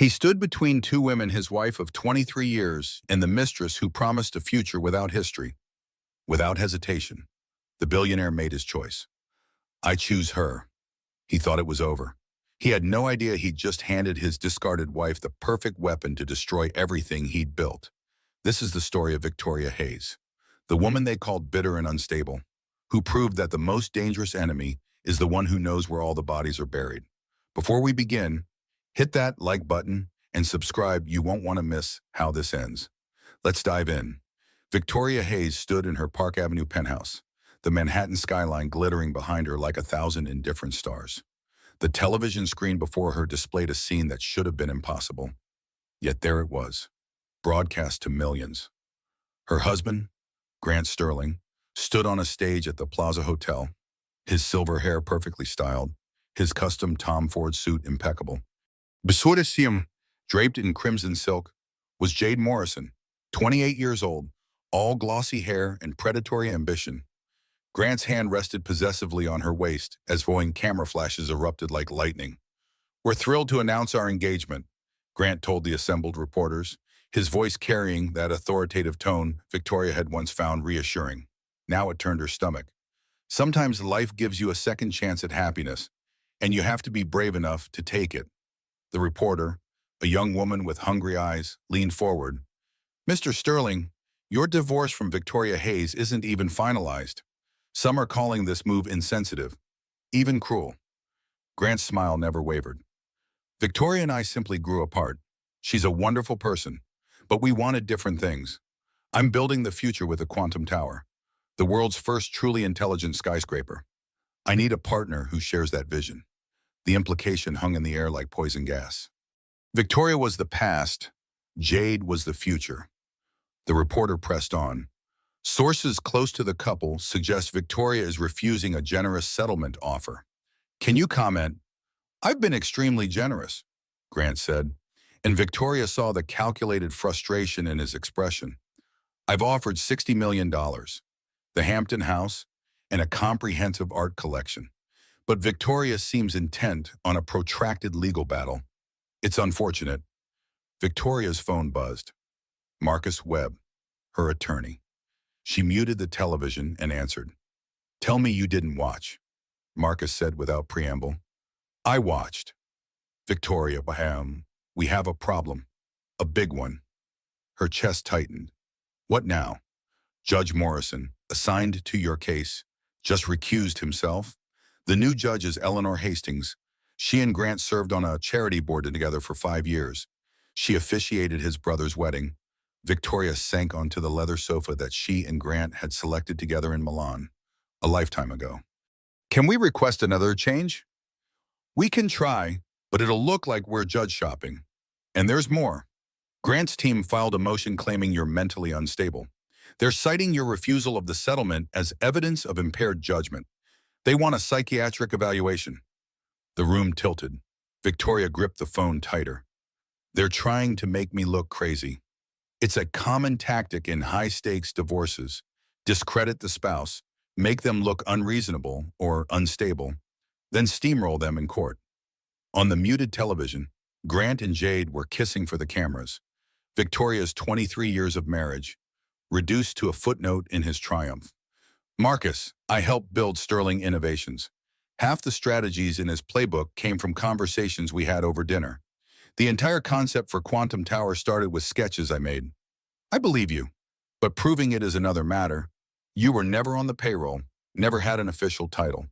He stood between two women, his wife of 23 years and the mistress who promised a future without history. Without hesitation, the billionaire made his choice. I choose her. He thought it was over. He had no idea he'd just handed his discarded wife the perfect weapon to destroy everything he'd built. This is the story of Victoria Hayes, the woman they called bitter and unstable, who proved that the most dangerous enemy is the one who knows where all the bodies are buried. Before we begin, hit that like button and subscribe. You won't want to miss how this ends. Let's dive in. Victoria Hayes stood in her Park Avenue penthouse, the Manhattan skyline glittering behind her like 1,000 indifferent stars. The television screen before her displayed a scene that should have been impossible. Yet there it was, broadcast to millions. Her husband, Grant Sterling, stood on a stage at the Plaza Hotel, his silver hair perfectly styled, his custom Tom Ford suit impeccable. Beside him, draped in crimson silk, was Jade Morrison, 28 years old, all glossy hair and predatory ambition. Grant's hand rested possessively on her waist as glowing camera flashes erupted like lightning. "We're thrilled to announce our engagement," Grant told the assembled reporters, his voice carrying that authoritative tone Victoria had once found reassuring. Now it turned her stomach. Sometimes life gives you a second chance at happiness, and you have to be brave enough to take it. The reporter, a young woman with hungry eyes, leaned forward. "Mr. Sterling, your divorce from Victoria Hayes isn't even finalized. Some are calling this move insensitive, even cruel." Grant's smile never wavered. "Victoria and I simply grew apart. She's a wonderful person, but we wanted different things. I'm building the future with a quantum tower, the world's first truly intelligent skyscraper. I need a partner who shares that vision." The implication hung in the air like poison gas. Victoria was the past, Jade was the future. The reporter pressed on. "Sources close to the couple suggest Victoria is refusing a generous settlement offer. Can you comment?" "I've been extremely generous," Grant said, and Victoria saw the calculated frustration in his expression. "I've offered $60 million, the Hampton House, and a comprehensive art collection. But Victoria seems intent on a protracted legal battle. It's unfortunate." Victoria's phone buzzed. Marcus Webb, her attorney. She muted the television and answered. "Tell me you didn't watch," Marcus said without preamble. "I watched." "Victoria, we have a problem. A big one." Her chest tightened. "What now?" "Judge Morrison, assigned to your case, just recused himself. The new judge is Eleanor Hastings. She and Grant served on a charity board together for 5 years. She officiated his brother's wedding." Victoria sank onto the leather sofa that she and Grant had selected together in Milan, a lifetime ago. "Can we request another change?" "We can try, but it'll look like we're judge shopping. And there's more. Grant's team filed a motion claiming you're mentally unstable. They're citing your refusal of the settlement as evidence of impaired judgment. They want a psychiatric evaluation." The room tilted. Victoria gripped the phone tighter. "They're trying to make me look crazy. It's a common tactic in high-stakes divorces. Discredit the spouse, make them look unreasonable or unstable, then steamroll them in court." On the muted television, Grant and Jade were kissing for the cameras. Victoria's 23 years of marriage, reduced to a footnote in his triumph. "Marcus, I helped build Sterling Innovations. Half the strategies in his playbook came from conversations we had over dinner. The entire concept for Quantum Tower started with sketches I made." "I believe you, but proving it is another matter. You were never on the payroll, never had an official title.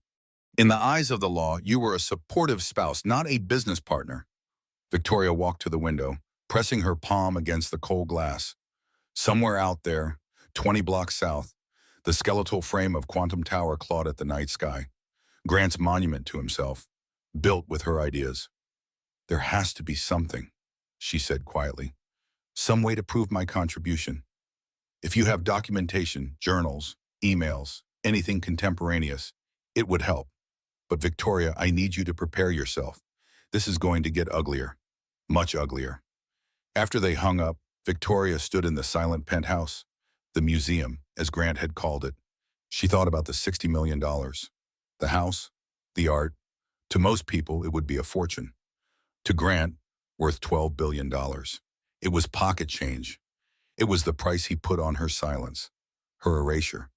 In the eyes of the law, you were a supportive spouse, not a business partner." Victoria walked to the window, pressing her palm against the cold glass. Somewhere out there, 20 blocks south, the skeletal frame of Quantum Tower clawed at the night sky. Grant's monument to himself, built with her ideas. "There has to be something," she said quietly. "Some way to prove my contribution. If you have documentation, journals, emails, anything contemporaneous, it would help. But Victoria, I need you to prepare yourself. This is going to get uglier. Much uglier." After they hung up, Victoria stood in the silent penthouse, the museum, as Grant had called it. She thought about the $60 million. The house, the art. To most people, it would be a fortune. To Grant, worth $12 billion. It was pocket change. It was the price he put on her silence, her erasure.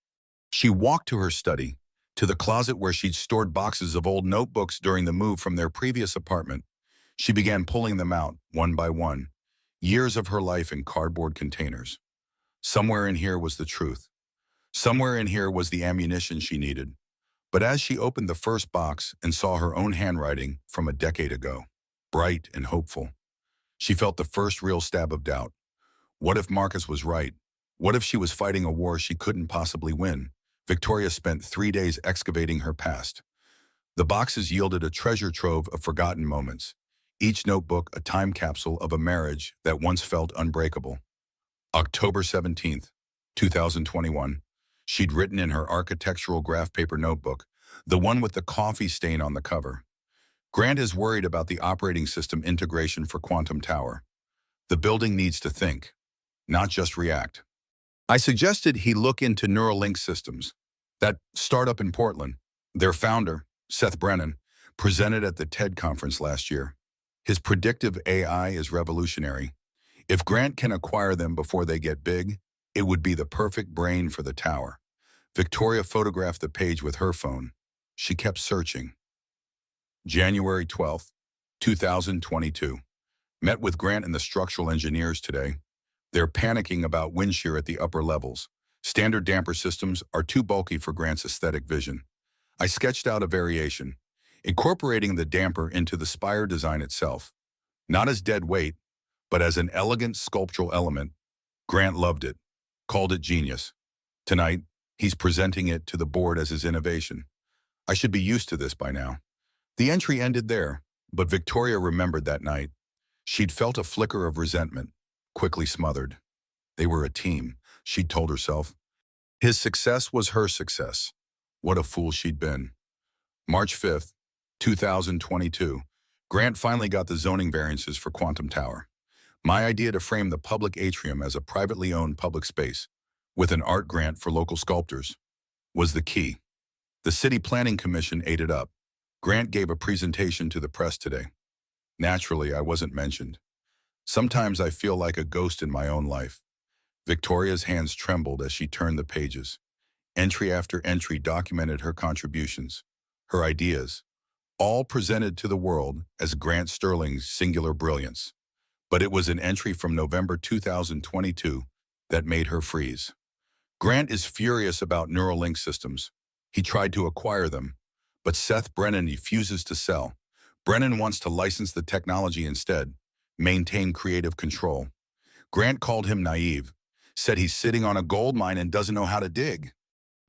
She walked to her study, to the closet where she'd stored boxes of old notebooks during the move from their previous apartment. She began pulling them out, one by one, years of her life in cardboard containers. Somewhere in here was the truth. Somewhere in here was the ammunition she needed. But as she opened the first box and saw her own handwriting from a decade ago, bright and hopeful, she felt the first real stab of doubt. What if Marcus was right? What if she was fighting a war she couldn't possibly win? Victoria spent 3 days excavating her past. The boxes yielded a treasure trove of forgotten moments, each notebook a time capsule of a marriage that once felt unbreakable. October 17th, 2021, she'd written in her architectural graph paper notebook, the one with the coffee stain on the cover. Grant is worried about the operating system integration for Quantum Tower. The building needs to think, not just react. I suggested he look into Neuralink Systems, that startup in Portland. Their founder, Seth Brennan, presented at the TED conference last year. His predictive AI is revolutionary. If Grant can acquire them before they get big, it would be the perfect brain for the tower. Victoria photographed the page with her phone. She kept searching. January 12th, 2022. Met with Grant and the structural engineers today. They're panicking about wind shear at the upper levels. Standard damper systems are too bulky for Grant's aesthetic vision. I sketched out a variation, incorporating the damper into the spire design itself. Not as dead weight, but as an elegant sculptural element. Grant loved it, called it genius. Tonight, he's presenting it to the board as his innovation. I should be used to this by now. The entry ended there, but Victoria remembered that night. She'd felt a flicker of resentment, quickly smothered. They were a team, she'd told herself. His success was her success. What a fool she'd been. March 5th, 2022. Grant finally got the zoning variances for Quantum Tower. My idea to frame the public atrium as a privately owned public space, with an art grant for local sculptors, was the key. The City Planning Commission ate it up. Grant gave a presentation to the press today. Naturally, I wasn't mentioned. Sometimes I feel like a ghost in my own life. Victoria's hands trembled as she turned the pages. Entry after entry documented her contributions, her ideas, all presented to the world as Grant Sterling's singular brilliance. But it was an entry from November 2022 that made her freeze. Grant is furious about Neuralink Systems. He tried to acquire them, but Seth Brennan refuses to sell. Brennan wants to license the technology instead, maintain creative control. Grant called him naive, said he's sitting on a gold mine and doesn't know how to dig.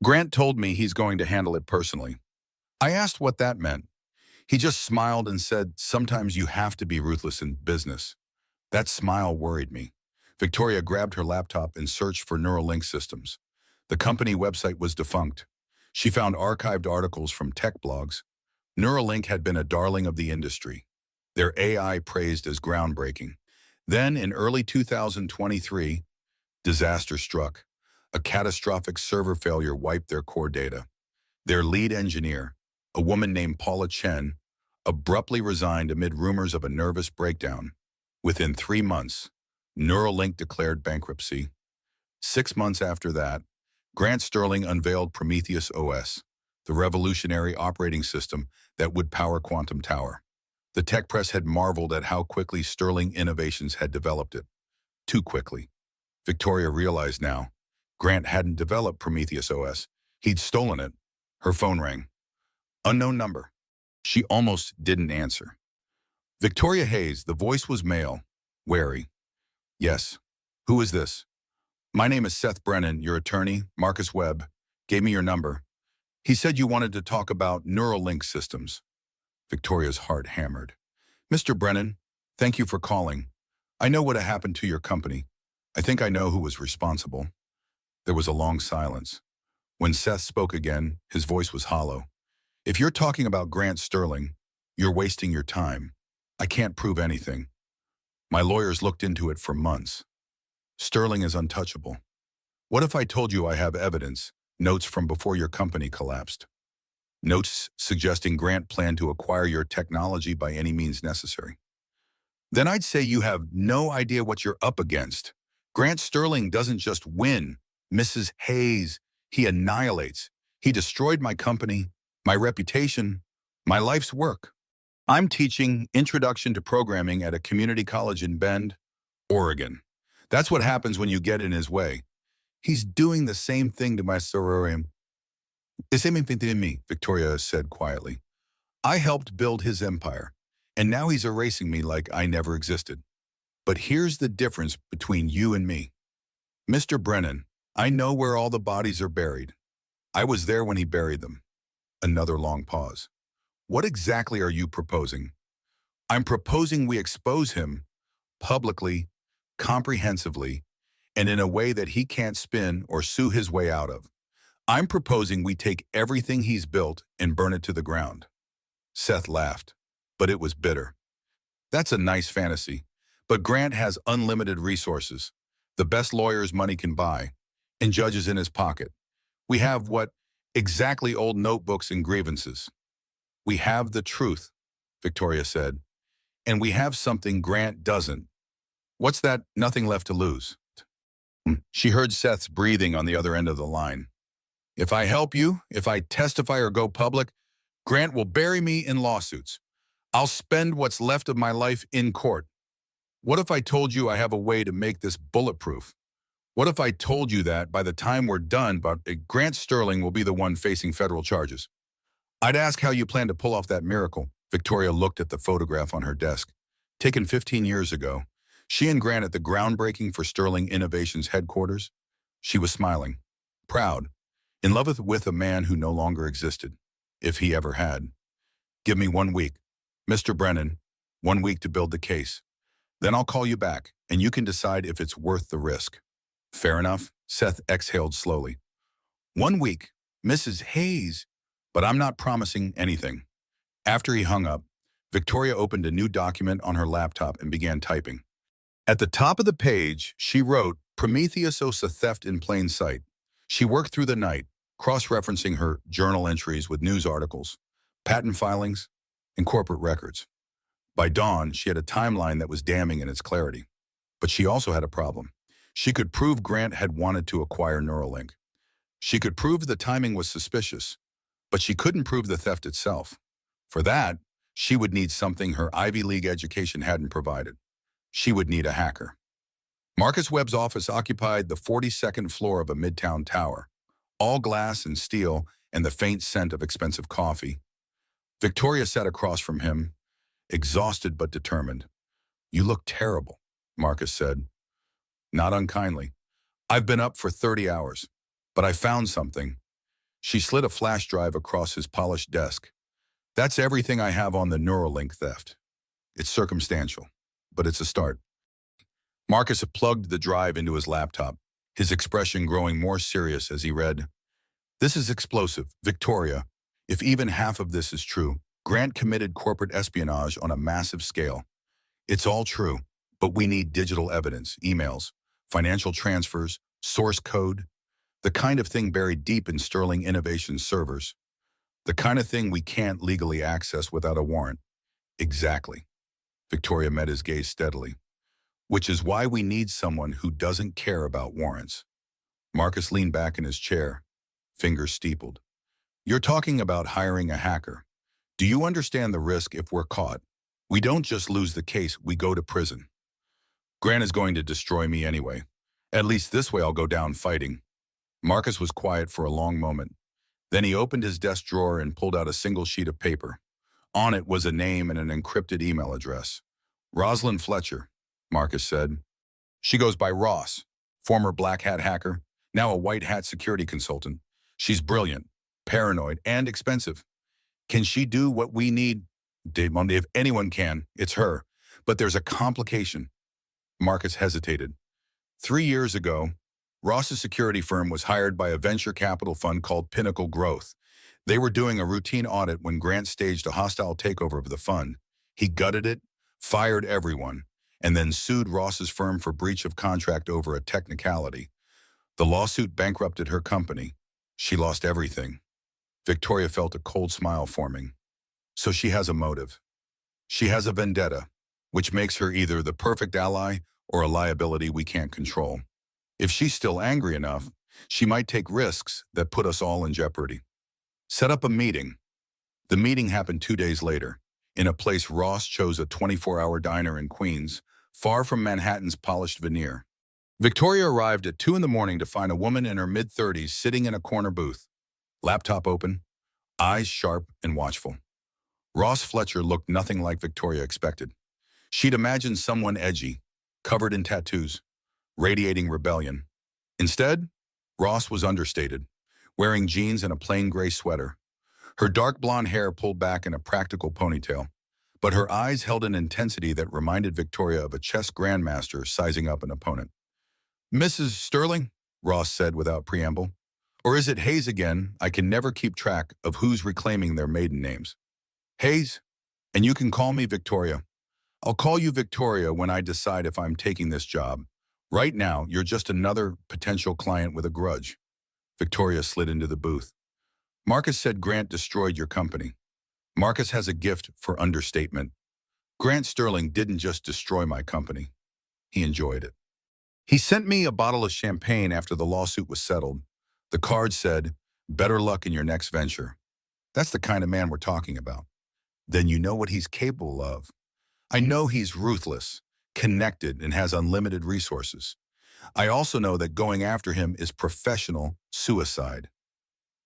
Grant told me he's going to handle it personally. I asked what that meant. He just smiled and said, sometimes you have to be ruthless in business. That smile worried me. Victoria grabbed her laptop and searched for Neuralink Systems. The company website was defunct. She found archived articles from tech blogs. Neuralink had been a darling of the industry, their AI praised as groundbreaking. Then, in early 2023, disaster struck. A catastrophic server failure wiped their core data. Their lead engineer, a woman named Paula Chen, abruptly resigned amid rumors of a nervous breakdown. Within 3 months, Neuralink declared bankruptcy. 6 months after that, Grant Sterling unveiled Prometheus OS, the revolutionary operating system that would power Quantum Tower. The tech press had marveled at how quickly Sterling Innovations had developed it. Too quickly. Victoria realized now, Grant hadn't developed Prometheus OS. He'd stolen it. Her phone rang. Unknown number. She almost didn't answer. Victoria Hayes, the voice was male, wary. Yes. Who is this? My name is Seth Brennan, your attorney, Marcus Webb, gave me your number. He said you wanted to talk about Neuralink Systems. Victoria's heart hammered. Mr. Brennan, thank you for calling. I know what happened to your company. I think I know who was responsible. There was a long silence. When Seth spoke again, his voice was hollow. If you're talking about Grant Sterling, you're wasting your time. I can't prove anything. My lawyers looked into it for months. Sterling is untouchable. What if I told you I have evidence, notes from before your company collapsed? Notes suggesting Grant planned to acquire your technology by any means necessary. then I'd say you have no idea what you're up against. Grant Sterling doesn't just win, Mrs. Hayes. He annihilates. He destroyed my company, my reputation, my life's work. I'm teaching Introduction to Programming at a community college in Bend, Oregon. That's what happens when you get in his way. He's doing the same thing to my sororium. The same thing to me, Victoria said quietly. I helped build his empire, and now he's erasing me like I never existed. But here's the difference between you and me. Mr. Brennan, I know where all the bodies are buried. I was there when he buried them. Another long pause. What exactly are you proposing? I'm proposing we expose him publicly, comprehensively, and in a way that he can't spin or sue his way out of. I'm proposing we take everything he's built and burn it to the ground. Seth laughed, but it was bitter. That's a nice fantasy, but Grant has unlimited resources, the best lawyers money can buy, and judges in his pocket. We have what? Exactly old notebooks and grievances. We have the truth, Victoria said, and we have something Grant doesn't. What's that? Nothing left to lose. She heard Seth's breathing on the other end of the line. If I help you, if I testify or go public, Grant will bury me in lawsuits. I'll spend what's left of my life in court. What if I told you I have a way to make this bulletproof? What if I told you that by the time we're done, Grant Sterling will be the one facing federal charges? I'd ask how you plan to pull off that miracle. Victoria looked at the photograph on her desk. Taken 15 years ago, she and Grant at the groundbreaking for Sterling Innovations headquarters. She was smiling, proud, in love with a man who no longer existed, if he ever had. Give me 1 week, Mr. Brennan, 1 week to build the case. Then I'll call you back, and you can decide if it's worth the risk. Fair enough, Seth exhaled slowly. 1 week, Mrs. Hayes, but I'm not promising anything. After he hung up, Victoria opened a new document on her laptop and began typing. At the top of the page, she wrote, Prometheus owes a theft in plain sight. She worked through the night, cross-referencing her journal entries with news articles, patent filings, and corporate records. By dawn, she had a timeline that was damning in its clarity. But she also had a problem. She could prove Grant had wanted to acquire Neuralink. She could prove the timing was suspicious, but she couldn't prove the theft itself. For that, she would need something her Ivy League education hadn't provided. She would need a hacker. Marcus Webb's office occupied the 42nd floor of a midtown tower, all glass and steel and the faint scent of expensive coffee. Victoria sat across from him, exhausted but determined. You look terrible, Marcus said. Not unkindly. I've been up for 30 hours, but I found something. She slid a flash drive across his polished desk. That's everything I have on the Neuralink theft. It's circumstantial, but it's a start. Marcus plugged the drive into his laptop, his expression growing more serious as he read, This is explosive, Victoria. If even half of this is true, Grant committed corporate espionage on a massive scale. It's all true, but we need digital evidence, emails, financial transfers, source code, the kind of thing buried deep in Sterling Innovations servers. The kind of thing we can't legally access without a warrant. Exactly. Victoria met his gaze steadily. Which is why we need someone who doesn't care about warrants. Marcus leaned back in his chair, fingers steepled. You're talking about hiring a hacker. Do you understand the risk if we're caught? We don't just lose the case, we go to prison. Grant is going to destroy me anyway. At least this way I'll go down fighting. Marcus was quiet for a long moment. Then he opened his desk drawer and pulled out a single sheet of paper. On it was a name and an encrypted email address. Rosalind Fletcher, Marcus said. She goes by Ross, former black hat hacker, now a white hat security consultant. She's brilliant, paranoid, and expensive. Can she do what we need? If anyone can, it's her. But there's a complication. Marcus hesitated. 3 years ago, Ross's security firm was hired by a venture capital fund called Pinnacle Growth. They were doing a routine audit when Grant staged a hostile takeover of the fund. He gutted it, fired everyone, and then sued Ross's firm for breach of contract over a technicality. The lawsuit bankrupted her company. She lost everything. Victoria felt a cold smile forming. So she has a motive. She has a vendetta. which makes her either the perfect ally or a liability we can't control. If she's still angry enough, she might take risks that put us all in jeopardy. Set up a meeting. The meeting happened 2 days later, in a place Ross chose, a 24-hour diner in Queens, far from Manhattan's polished veneer. Victoria arrived at 2 in the morning to find a woman in her mid-30s sitting in a corner booth, laptop open, eyes sharp and watchful. Ross Fletcher looked nothing like Victoria expected. She'd imagined someone edgy, covered in tattoos, radiating rebellion. Instead, Ross was understated, wearing jeans and a plain gray sweater. Her dark blonde hair pulled back in a practical ponytail, but her eyes held an intensity that reminded Victoria of a chess grandmaster sizing up an opponent. "Mrs. Sterling?" Ross said without preamble. "Or is it Hayes again? I can never keep track of who's reclaiming their maiden names." "Hayes, and you can call me Victoria. I'll call you Victoria when I decide if I'm taking this job. Right now, you're just another potential client with a grudge." Victoria slid into the booth. "Marcus said Grant destroyed your company. Marcus has a gift for understatement. Grant Sterling didn't just destroy my company. He enjoyed it. He sent me a bottle of champagne after the lawsuit was settled. The card said, 'Better luck in your next venture.' That's the kind of man we're talking about. Then you know what he's capable of. I know he's ruthless, connected, and has unlimited resources. I also know that going after him is professional suicide."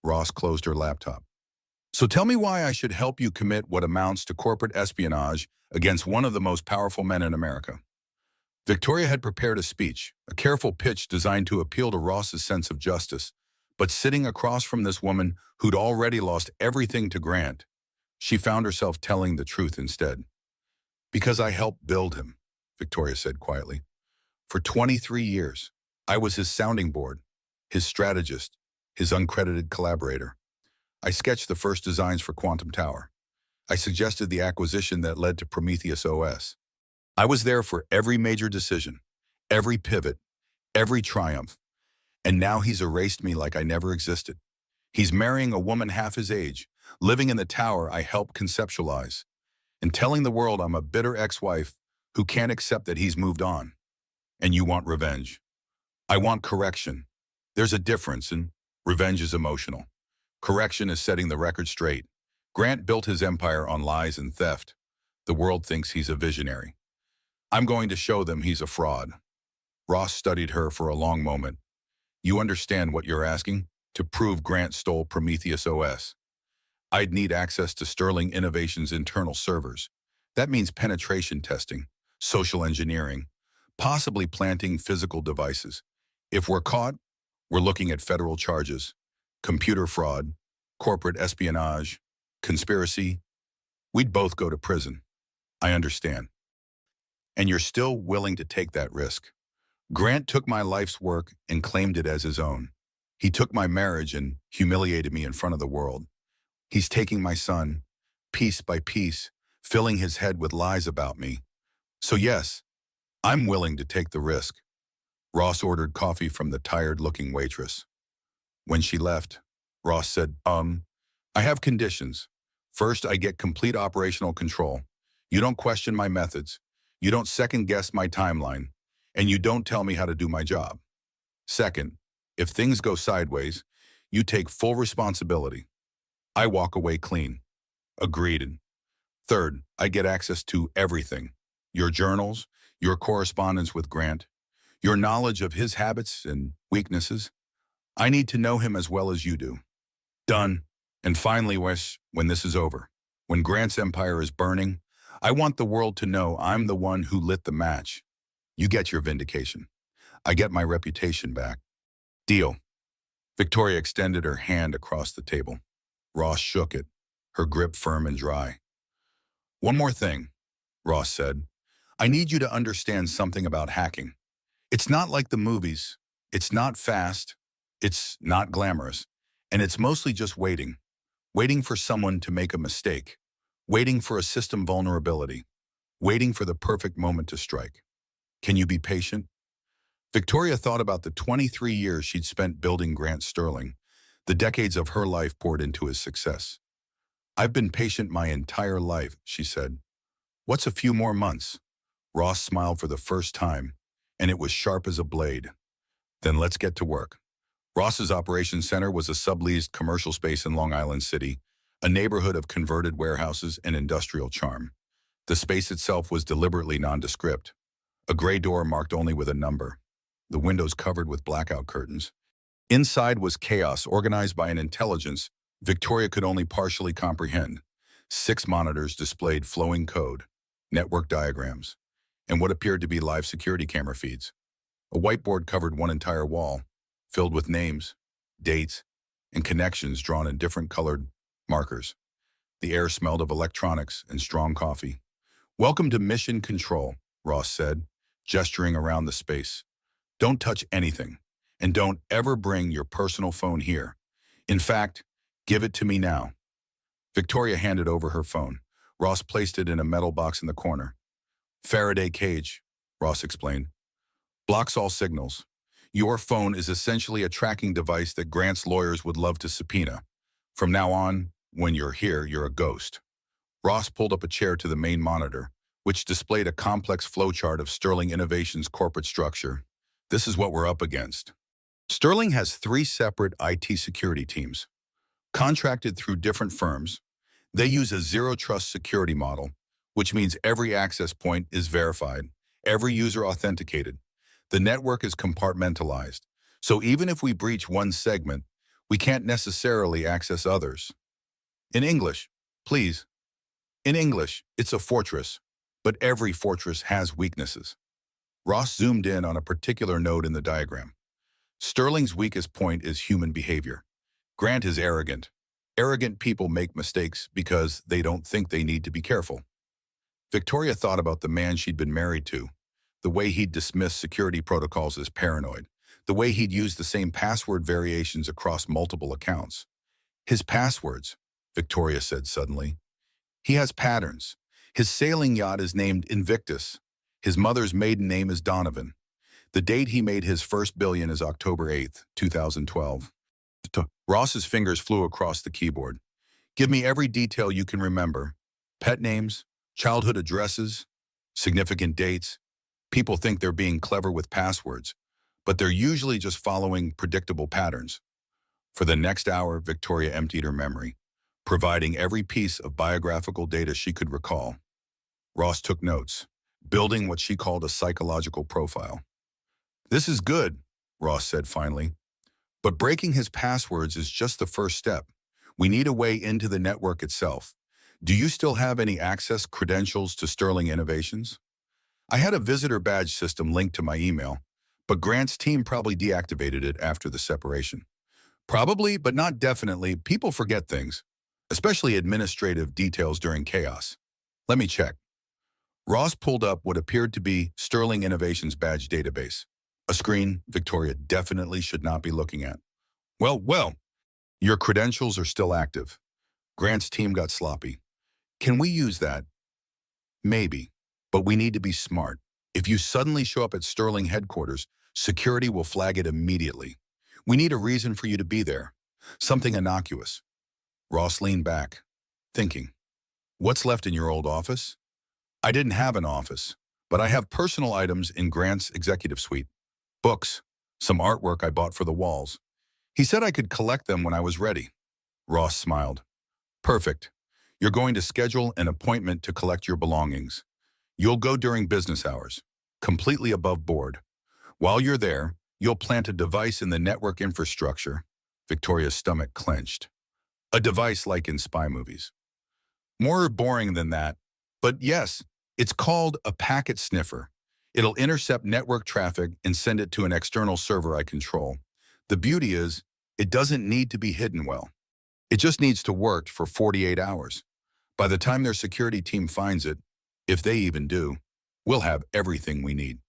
Ross closed her laptop. "So tell me why I should help you commit what amounts to corporate espionage against one of the most powerful men in America." Victoria had prepared a speech, a careful pitch designed to appeal to Ross's sense of justice, but sitting across from this woman who'd already lost everything to Grant, she found herself telling the truth instead. "Because I helped build him," Victoria said quietly. "For 23 years, I was his sounding board, his strategist, his uncredited collaborator. I sketched the first designs for Quantum Tower. I suggested the acquisition that led to Prometheus OS. I was there for every major decision, every pivot, every triumph. And now he's erased me like I never existed. He's marrying a woman half his age, living in the tower I helped conceptualize, and telling the world I'm a bitter ex-wife who can't accept that he's moved on. And you want revenge. I want correction. There's a difference, and revenge is emotional. Correction is setting the record straight. Grant built his empire on lies and theft. The world thinks he's a visionary. I'm going to show them he's a fraud." Ross studied her for a long moment. "You understand what you're asking? To prove Grant stole Prometheus OS. I'd need access to Sterling Innovations' internal servers. That means penetration testing, social engineering, possibly planting physical devices. If we're caught, we're looking at federal charges, computer fraud, corporate espionage, conspiracy. We'd both go to prison. I understand. And you're still willing to take that risk. Grant took my life's work and claimed it as his own. He took my marriage and humiliated me in front of the world. He's taking my son, piece by piece, filling his head with lies about me. So yes, I'm willing to take the risk." Ross ordered coffee from the tired-looking waitress. When she left, Ross said, I have conditions. First, I get complete operational control. You don't question my methods. You don't second-guess my timeline. And you don't tell me how to do my job. Second, if things go sideways, you take full responsibility. I walk away clean." Agreed. And third, I get access to everything. Your journals, your correspondence with Grant, your knowledge of his habits and weaknesses. I need to know him as well as you do. Done. And finally, Wes, when this is over, when Grant's empire is burning, I want the world to know I'm the one who lit the match. You get your vindication. I get my reputation back. Deal. Victoria extended her hand across the table. Ross shook it, her grip firm and dry. "One more thing," Ross said. "I need you to understand something about hacking. It's not like the movies. It's not fast. It's not glamorous. And it's mostly just waiting. Waiting for someone to make a mistake. Waiting for a system vulnerability. Waiting for the perfect moment to strike. Can you be patient?" Victoria thought about the 23 years she'd spent building Grant Sterling, the decades of her life poured into his success. "I've been patient my entire life," she said. "What's a few more months? Ross smiled for the first time, and it was sharp as a blade. Then let's get to work. Ross's operations center was a subleased commercial space in Long Island City, a neighborhood of converted warehouses and industrial charm. The space itself was deliberately nondescript, a gray door marked only with a number, the windows covered with blackout curtains. Inside was chaos organized by an intelligence Victoria could only partially comprehend. 6 monitors displayed flowing code, network diagrams, and what appeared to be live security camera feeds. A whiteboard covered one entire wall, filled with names, dates, and connections drawn in different colored markers. The air smelled of electronics and strong coffee. "Welcome to Mission Control," Ross said, gesturing around the space. "Don't touch anything, and don't ever bring your personal phone here. In fact, give it to me now." Victoria handed over her phone. Ross placed it in a metal box in the corner. "Faraday cage," Ross explained. "Blocks all signals. Your phone is essentially a tracking device that Grant's lawyers would love to subpoena. From now on, when you're here, you're a ghost." Ross pulled up a chair to the main monitor, which displayed a complex flowchart of Sterling Innovations' corporate structure. "This is what we're up against. Sterling has 3 separate IT security teams, contracted through different firms. They use a zero-trust security model, which means every access point is verified, every user authenticated. The network is compartmentalized, so even if we breach one segment, we can't necessarily access others. In English, please. In English, it's a fortress, but every fortress has weaknesses." Ross zoomed in on a particular node in the diagram. "Sterling's weakest point is human behavior. Grant is arrogant. Arrogant people make mistakes because they don't think they need to be careful." Victoria thought about the man she'd been married to, the way he'd dismiss security protocols as paranoid, the way he'd use the same password variations across multiple accounts. "His passwords," Victoria said suddenly. "He has patterns. His sailing yacht is named Invictus. His mother's maiden name is Donovan. The date he made his first billion is October 8th, 2012. Ross's fingers flew across the keyboard. "Give me every detail you can remember. Pet names, childhood addresses, significant dates." People think they're being clever with passwords, but they're usually just following predictable patterns. For the next hour, Victoria emptied her memory, providing every piece of biographical data she could recall. Ross took notes, building what she called a psychological profile. "This is good," Ross said finally. "But breaking his passwords is just the first step. We need a way into the network itself. Do you still have any access credentials to Sterling Innovations?" "I had a visitor badge system linked to my email, but Grant's team probably deactivated it after the separation." "Probably, but not definitely. People forget things, especially administrative details during chaos. Let me check." Ross pulled up what appeared to be Sterling Innovations badge database, a screen Victoria definitely should not be looking at. Well, your credentials are still active. Grant's team got sloppy. Can we use that? Maybe, but we need to be smart. If you suddenly show up at Sterling headquarters, security will flag it immediately. We need a reason for you to be there. Something innocuous. Ross leaned back, thinking, "What's left in your old office?" "I didn't have an office, but I have personal items in Grant's executive suite. Books, some artwork I bought for the walls. He said I could collect them when I was ready." Ross smiled. "Perfect. You're going to schedule an appointment to collect your belongings. You'll go during business hours, completely above board. While you're there, you'll plant a device in the network infrastructure." Victoria's stomach clenched. "A device like in spy movies." "More boring than that. But yes, it's called a packet sniffer. It'll intercept network traffic and send it to an external server I control. The beauty is, it doesn't need to be hidden well. It just needs to work for 48 hours. By the time their security team finds it, if they even do, we'll have everything we need.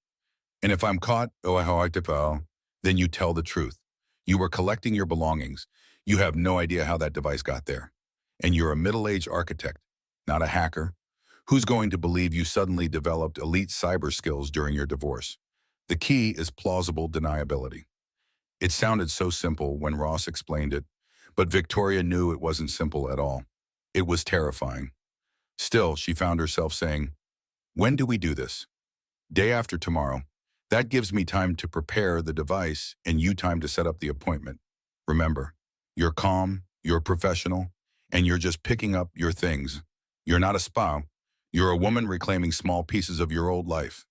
And if I'm caught, then you tell the truth. You were collecting your belongings. You have no idea how that device got there. And you're a middle-aged architect, not a hacker. Who's going to believe you suddenly developed elite cyber skills during your divorce? The key is plausible deniability." It sounded so simple when Ross explained it, but Victoria knew it wasn't simple at all. It was terrifying. Still, she found herself saying, "When do we do this?" Day after tomorrow. That gives me time to prepare the device and you time to set up the appointment. Remember, you're calm, you're professional, and you're just picking up your things. You're not a spa. You're a woman reclaiming small pieces of your old life.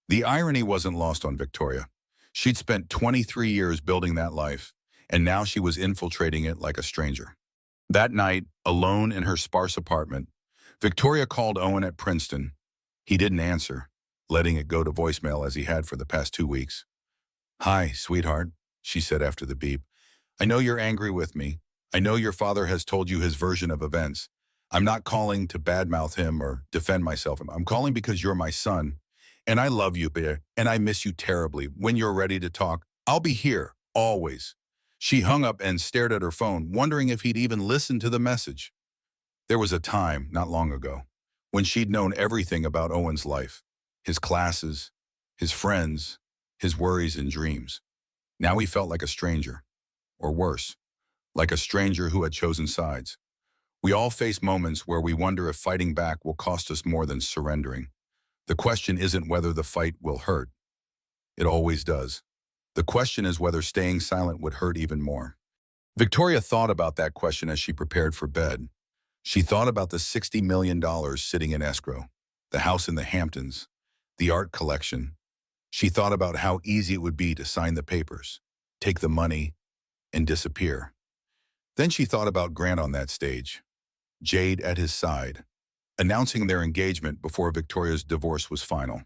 The irony wasn't lost on Victoria. She'd spent 23 years building that life, and now she was infiltrating it like a stranger. That night, alone in her sparse apartment, Victoria called Owen at Princeton. He didn't answer, letting it go to voicemail as he had for the past 2 weeks. "Hi, sweetheart," she said after the beep. "I know you're angry with me. I know your father has told you his version of events. I'm not calling to badmouth him or defend myself. I'm calling because you're my son. And I love you, Bear, and I miss you terribly. When you're ready to talk, I'll be here, always." She hung up and stared at her phone, wondering if he'd even listened to the message. There was a time, not long ago, when she'd known everything about Owen's life, his classes, his friends, his worries and dreams. Now he felt like a stranger, or worse, like a stranger who had chosen sides. We all face moments where we wonder if fighting back will cost us more than surrendering. The question isn't whether the fight will hurt. It always does. The question is whether staying silent would hurt even more. Victoria thought about that question as she prepared for bed. She thought about the $60 million sitting in escrow, the house in the Hamptons, the art collection. She thought about how easy it would be to sign the papers, take the money, and disappear. Then she thought about Grant on that stage, Jade at his side, announcing their engagement before Victoria's divorce was final.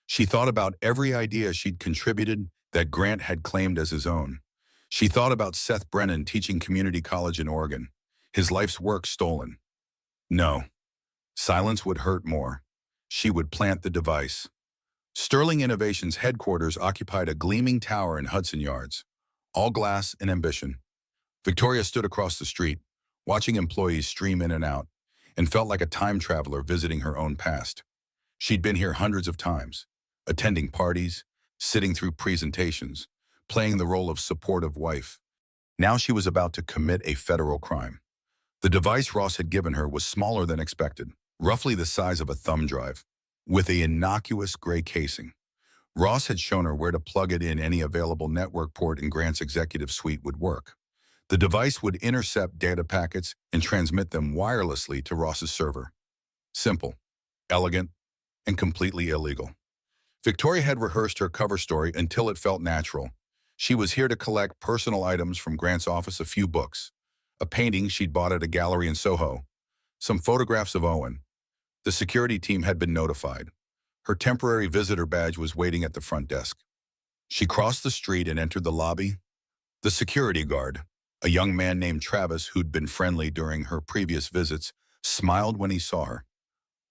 She thought about every idea she'd contributed that Grant had claimed as his own. She thought about Seth Brennan teaching community college in Oregon, his life's work stolen. No, silence would hurt more. She would plant the device. Sterling Innovations headquarters occupied a gleaming tower in Hudson Yards, all glass and ambition. Victoria stood across the street, watching employees stream in and out, and felt like a time traveler visiting her own past. She'd been here hundreds of times, attending parties, sitting through presentations, playing the role of supportive wife. Now she was about to commit a federal crime. The device Ross had given her was smaller than expected, roughly the size of a thumb drive, with an innocuous gray casing. Ross had shown her where to plug it in. Any available network port in Grant's executive suite would work. The device would intercept data packets and transmit them wirelessly to Ross's server. Simple, elegant, and completely illegal. Victoria had rehearsed her cover story until it felt natural. She was here to collect personal items from Grant's office, a few books, a painting she'd bought at a gallery in Soho, some photographs of Owen. The security team had been notified. Her temporary visitor badge was waiting at the front desk. She crossed the street and entered the lobby. The security guard, a young man named Travis who'd been friendly during her previous visits, smiled when he saw her.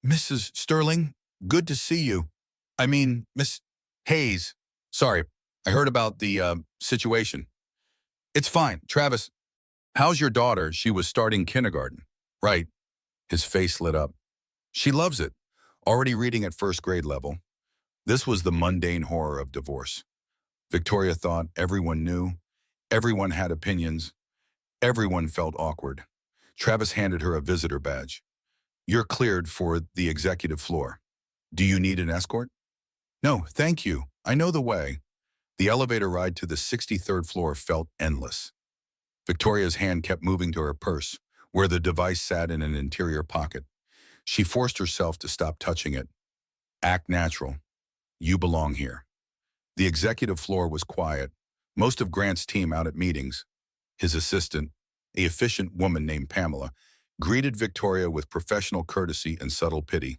"Mrs. Sterling, good to see you. I mean, Miss Hayes. Sorry, I heard about the situation." "It's fine, Travis. How's your daughter?" "She was starting kindergarten." "Right." His face lit up. "She loves it. Already reading at first grade level." This was the mundane horror of divorce. Victoria thought everyone knew, everyone had opinions, everyone felt awkward. Travis handed her a visitor badge. "You're cleared for the executive floor. Do you need an escort?" "No, thank you. I know the way." The elevator ride to the 63rd floor felt endless. Victoria's hand kept moving to her purse, where the device sat in an interior pocket. She forced herself to stop touching it. Act natural. You belong here. The executive floor was quiet, most of Grant's team out at meetings. His assistant, an efficient woman named Pamela, greeted Victoria with professional courtesy and subtle pity.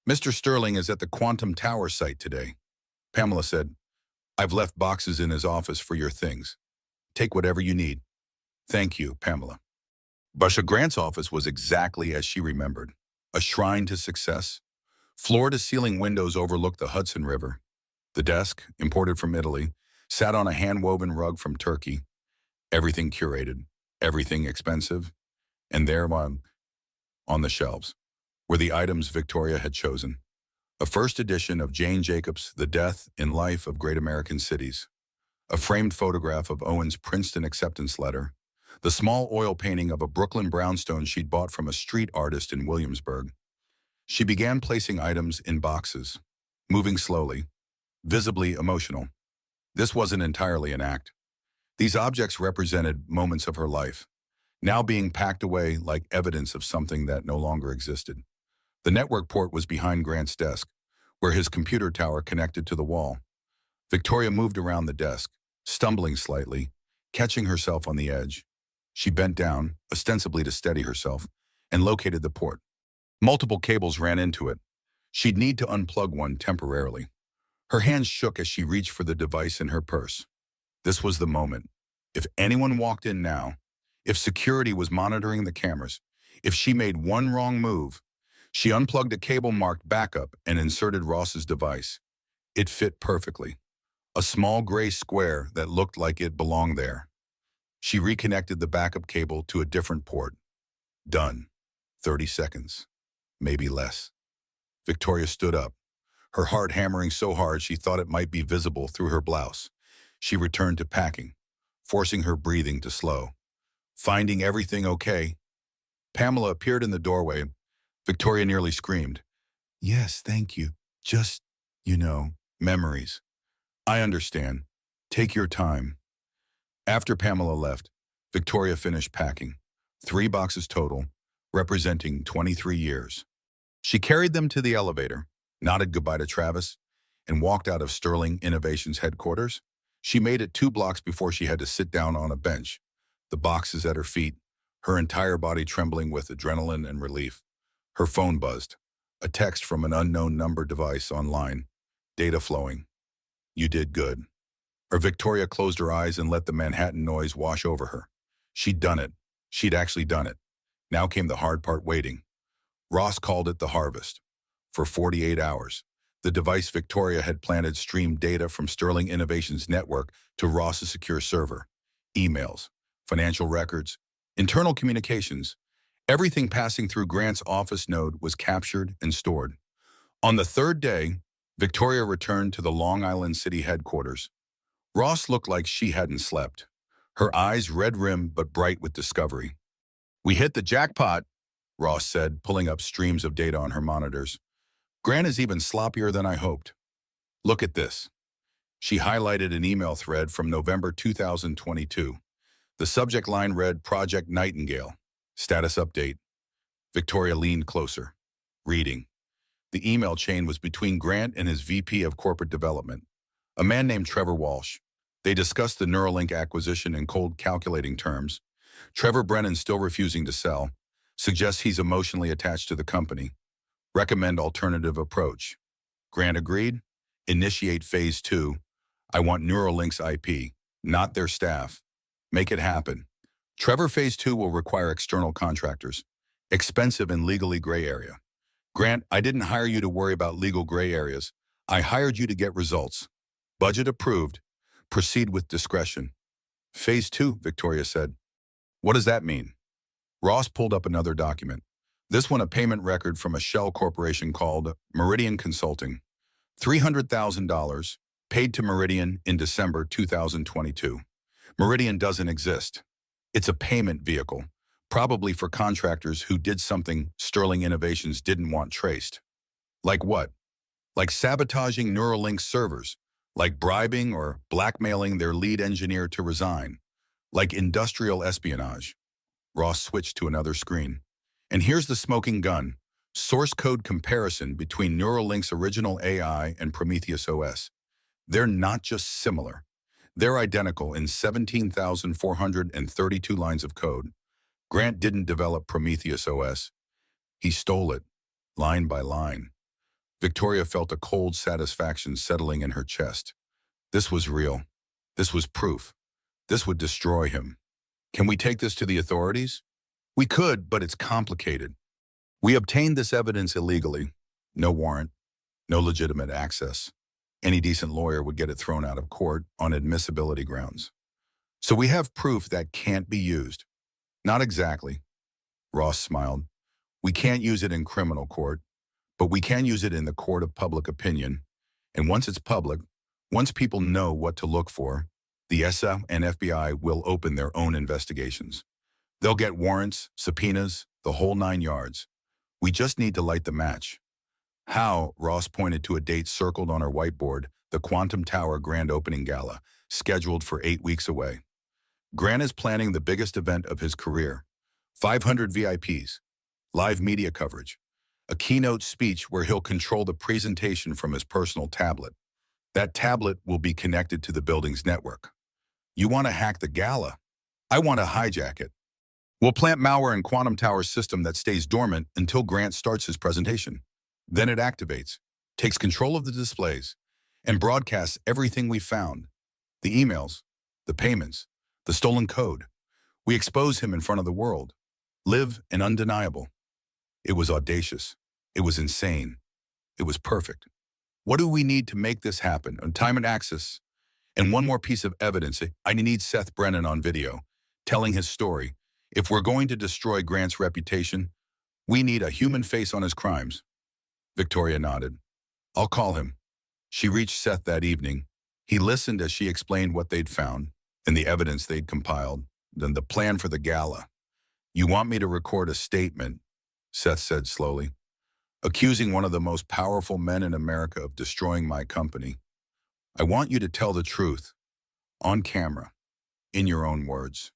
"Mr. Sterling is at the Quantum Tower site today," Pamela said. "I've left boxes in his office for your things. Take whatever you need." "Thank you, Pamela." Basha Grant's office was exactly as she remembered. A shrine to success. Floor-to-ceiling windows overlooked the Hudson River. The desk, imported from Italy, sat on a hand-woven rug from Turkey. Everything curated, everything expensive, and there on the shelves were the items Victoria had chosen. A first edition of Jane Jacobs' The Death in Life of Great American Cities, a framed photograph of Owen's Princeton acceptance letter, the small oil painting of a Brooklyn brownstone she'd bought from a street artist in Williamsburg. She began placing items in boxes. moving slowly, visibly emotional. This wasn't entirely an act. These objects represented moments of her life, now being packed away like evidence of something that no longer existed. The network port was behind Grant's desk, where his computer tower connected to the wall. Victoria moved around the desk, stumbling slightly, catching herself on the edge. She bent down, ostensibly to steady herself, and located the port. Multiple cables ran into it. She'd need to unplug one temporarily. Her hands shook as she reached for the device in her purse. This was the moment. If anyone walked in now, if security was monitoring the cameras, if she made one wrong move, she unplugged a cable marked backup and inserted Ross's device. It fit perfectly. A small gray square that looked like it belonged there. She reconnected the backup cable to a different port. Done. 30 seconds. Maybe less. Victoria stood up, her heart hammering so hard she thought it might be visible through her blouse. She returned to packing, forcing her breathing to slow. Finding everything okay? Pamela appeared in the doorway. Victoria nearly screamed. Yes, thank you. Just, memories. I understand. Take your time. After Pamela left, Victoria finished packing. 3 boxes total, representing 23 years. She carried them to the elevator, nodded goodbye to Travis, and walked out of Sterling Innovations headquarters. She made it 2 blocks before she had to sit down on a bench, the boxes at her feet, her entire body trembling with adrenaline and relief. Her phone buzzed. A text from an unknown number device online. Data flowing. You did good. Her Victoria closed her eyes and let the Manhattan noise wash over her. She'd done it. She'd actually done it. Now came the hard part, waiting. Ross called it the harvest. For 48 hours, the device Victoria had planted streamed data from Sterling Innovations network to Ross's secure server. Emails, financial records, internal communications. Everything passing through Grant's office node was captured and stored. On the 3rd day, Victoria returned to the Long Island City headquarters. Ross looked like she hadn't slept. Her eyes red-rimmed but bright with discovery. We hit the jackpot, Ross said, pulling up streams of data on her monitors. Grant is even sloppier than I hoped. Look at this. She highlighted an email thread from November 2022. The subject line read, Project Nightingale. Status update. Victoria leaned closer, reading. The email chain was between Grant and his VP of Corporate Development, a man named Trevor Walsh. They discussed the Neuralink acquisition in cold calculating terms. Trevor Brennan still refusing to sell, suggests he's emotionally attached to the company. Recommend alternative approach. Grant agreed. Initiate phase 2. I want Neuralink's IP, not their staff. Make it happen. Trevor phase 2 will require external contractors. Expensive and legally gray area. Grant, I didn't hire you to worry about legal gray areas. I hired you to get results. Budget approved. Proceed with discretion. Phase 2, Victoria said. What does that mean? Ross pulled up another document. This one a payment record from a shell corporation called Meridian Consulting. $300,000 paid to Meridian in December 2022. Meridian doesn't exist. It's a payment vehicle, probably for contractors who did something Sterling Innovations didn't want traced. Like what? Like sabotaging Neuralink's servers, like bribing or blackmailing their lead engineer to resign, like industrial espionage. Ross switched to another screen. And here's the smoking gun. Source code comparison between Neuralink's original AI and Prometheus OS. They're not just similar. They're identical in 17,432 lines of code. Grant didn't develop Prometheus OS. He stole it, line by line. Victoria felt a cold satisfaction settling in her chest. This was real. This was proof. This would destroy him. Can we take this to the authorities? We could, but it's complicated. We obtained this evidence illegally. No warrant, no legitimate access. Any decent lawyer would get it thrown out of court on admissibility grounds. So we have proof that can't be used. Not exactly. Ross smiled. We can't use it in criminal court, but we can use it in the court of public opinion. And once it's public, once people know what to look for, the ESA and FBI will open their own investigations. They'll get warrants, subpoenas, the whole 9 yards. We just need to light the match. How? Ross pointed to a date circled on her whiteboard, the Quantum Tower Grand Opening Gala, scheduled for 8 weeks away. Grant is planning the biggest event of his career. 500 VIPs, live media coverage, a keynote speech where he'll control the presentation from his personal tablet. That tablet will be connected to the building's network. You want to hack the gala? I want to hijack it. We'll plant malware in Quantum Tower's system that stays dormant until Grant starts his presentation. Then it activates, takes control of the displays, and broadcasts everything we found. The emails, the payments, the stolen code. We expose him in front of the world. Live and undeniable. It was audacious. It was insane. It was perfect. What do we need to make this happen? On time and access. And one more piece of evidence. I need Seth Brennan on video, telling his story. If we're going to destroy Grant's reputation, we need a human face on his crimes. Victoria nodded. I'll call him. She reached Seth that evening. He listened as she explained what they'd found and the evidence they'd compiled, then the plan for the gala. You want me to record a statement, Seth said slowly, accusing one of the most powerful men in America of destroying my company. I want you to tell the truth, on camera, in your own words.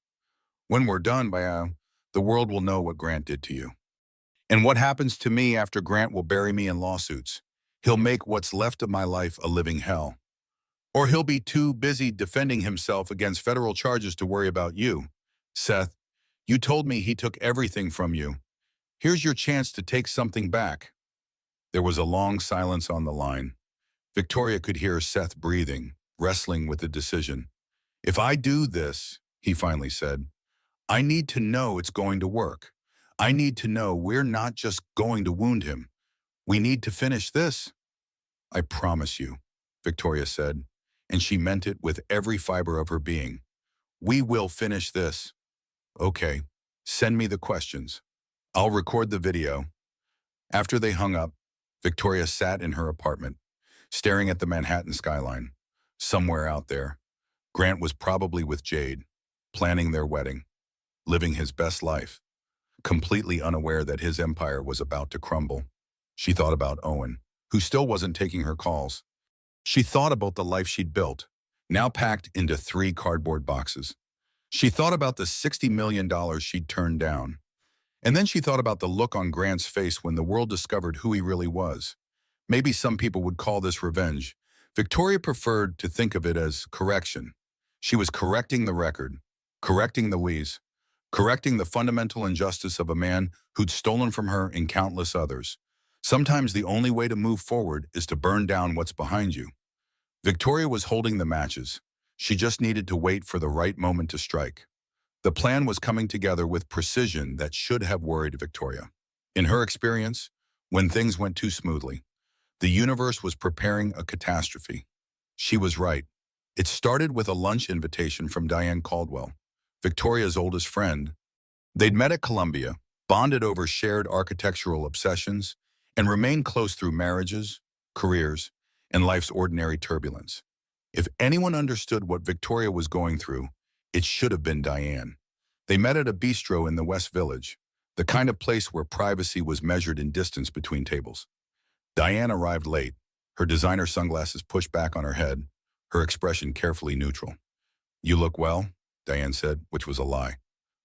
When we're done, the world will know what Grant did to you. And what happens to me after Grant will bury me in lawsuits. He'll make what's left of my life a living hell. Or he'll be too busy defending himself against federal charges to worry about you. Seth, you told me he took everything from you. Here's your chance to take something back. There was a long silence on the line. Victoria could hear Seth breathing, wrestling with the decision. If I do this, he finally said, I need to know it's going to work. I need to know we're not just going to wound him. We need to finish this. I promise you, Victoria said, and she meant it with every fiber of her being. We will finish this. Okay, send me the questions. I'll record the video. After they hung up, Victoria sat in her apartment, staring at the Manhattan skyline. Somewhere out there, Grant was probably with Jade, planning their wedding, living his best life, completely unaware that his empire was about to crumble. She thought about Owen, who still wasn't taking her calls. She thought about the life she'd built, now packed into 3 cardboard boxes. She thought about the $60 million she'd turned down. And then she thought about the look on Grant's face when the world discovered who he really was. Maybe some people would call this revenge. Victoria preferred to think of it as correction. She was correcting the record, correcting the wheeze, correcting the fundamental injustice of a man who'd stolen from her and countless others. Sometimes the only way to move forward is to burn down what's behind you. Victoria was holding the matches. She just needed to wait for the right moment to strike. The plan was coming together with precision that should have worried Victoria. In her experience, when things went too smoothly, the universe was preparing a catastrophe. She was right. It started with a lunch invitation from Diane Caldwell, Victoria's oldest friend. They'd met at Columbia, bonded over shared architectural obsessions, and remained close through marriages, careers, and life's ordinary turbulence. If anyone understood what Victoria was going through, it should have been Diane. They met at a bistro in the West Village, the kind of place where privacy was measured in distance between tables. Diane arrived late, her designer sunglasses pushed back on her head, her expression carefully neutral. You look well, Diane said, which was a lie.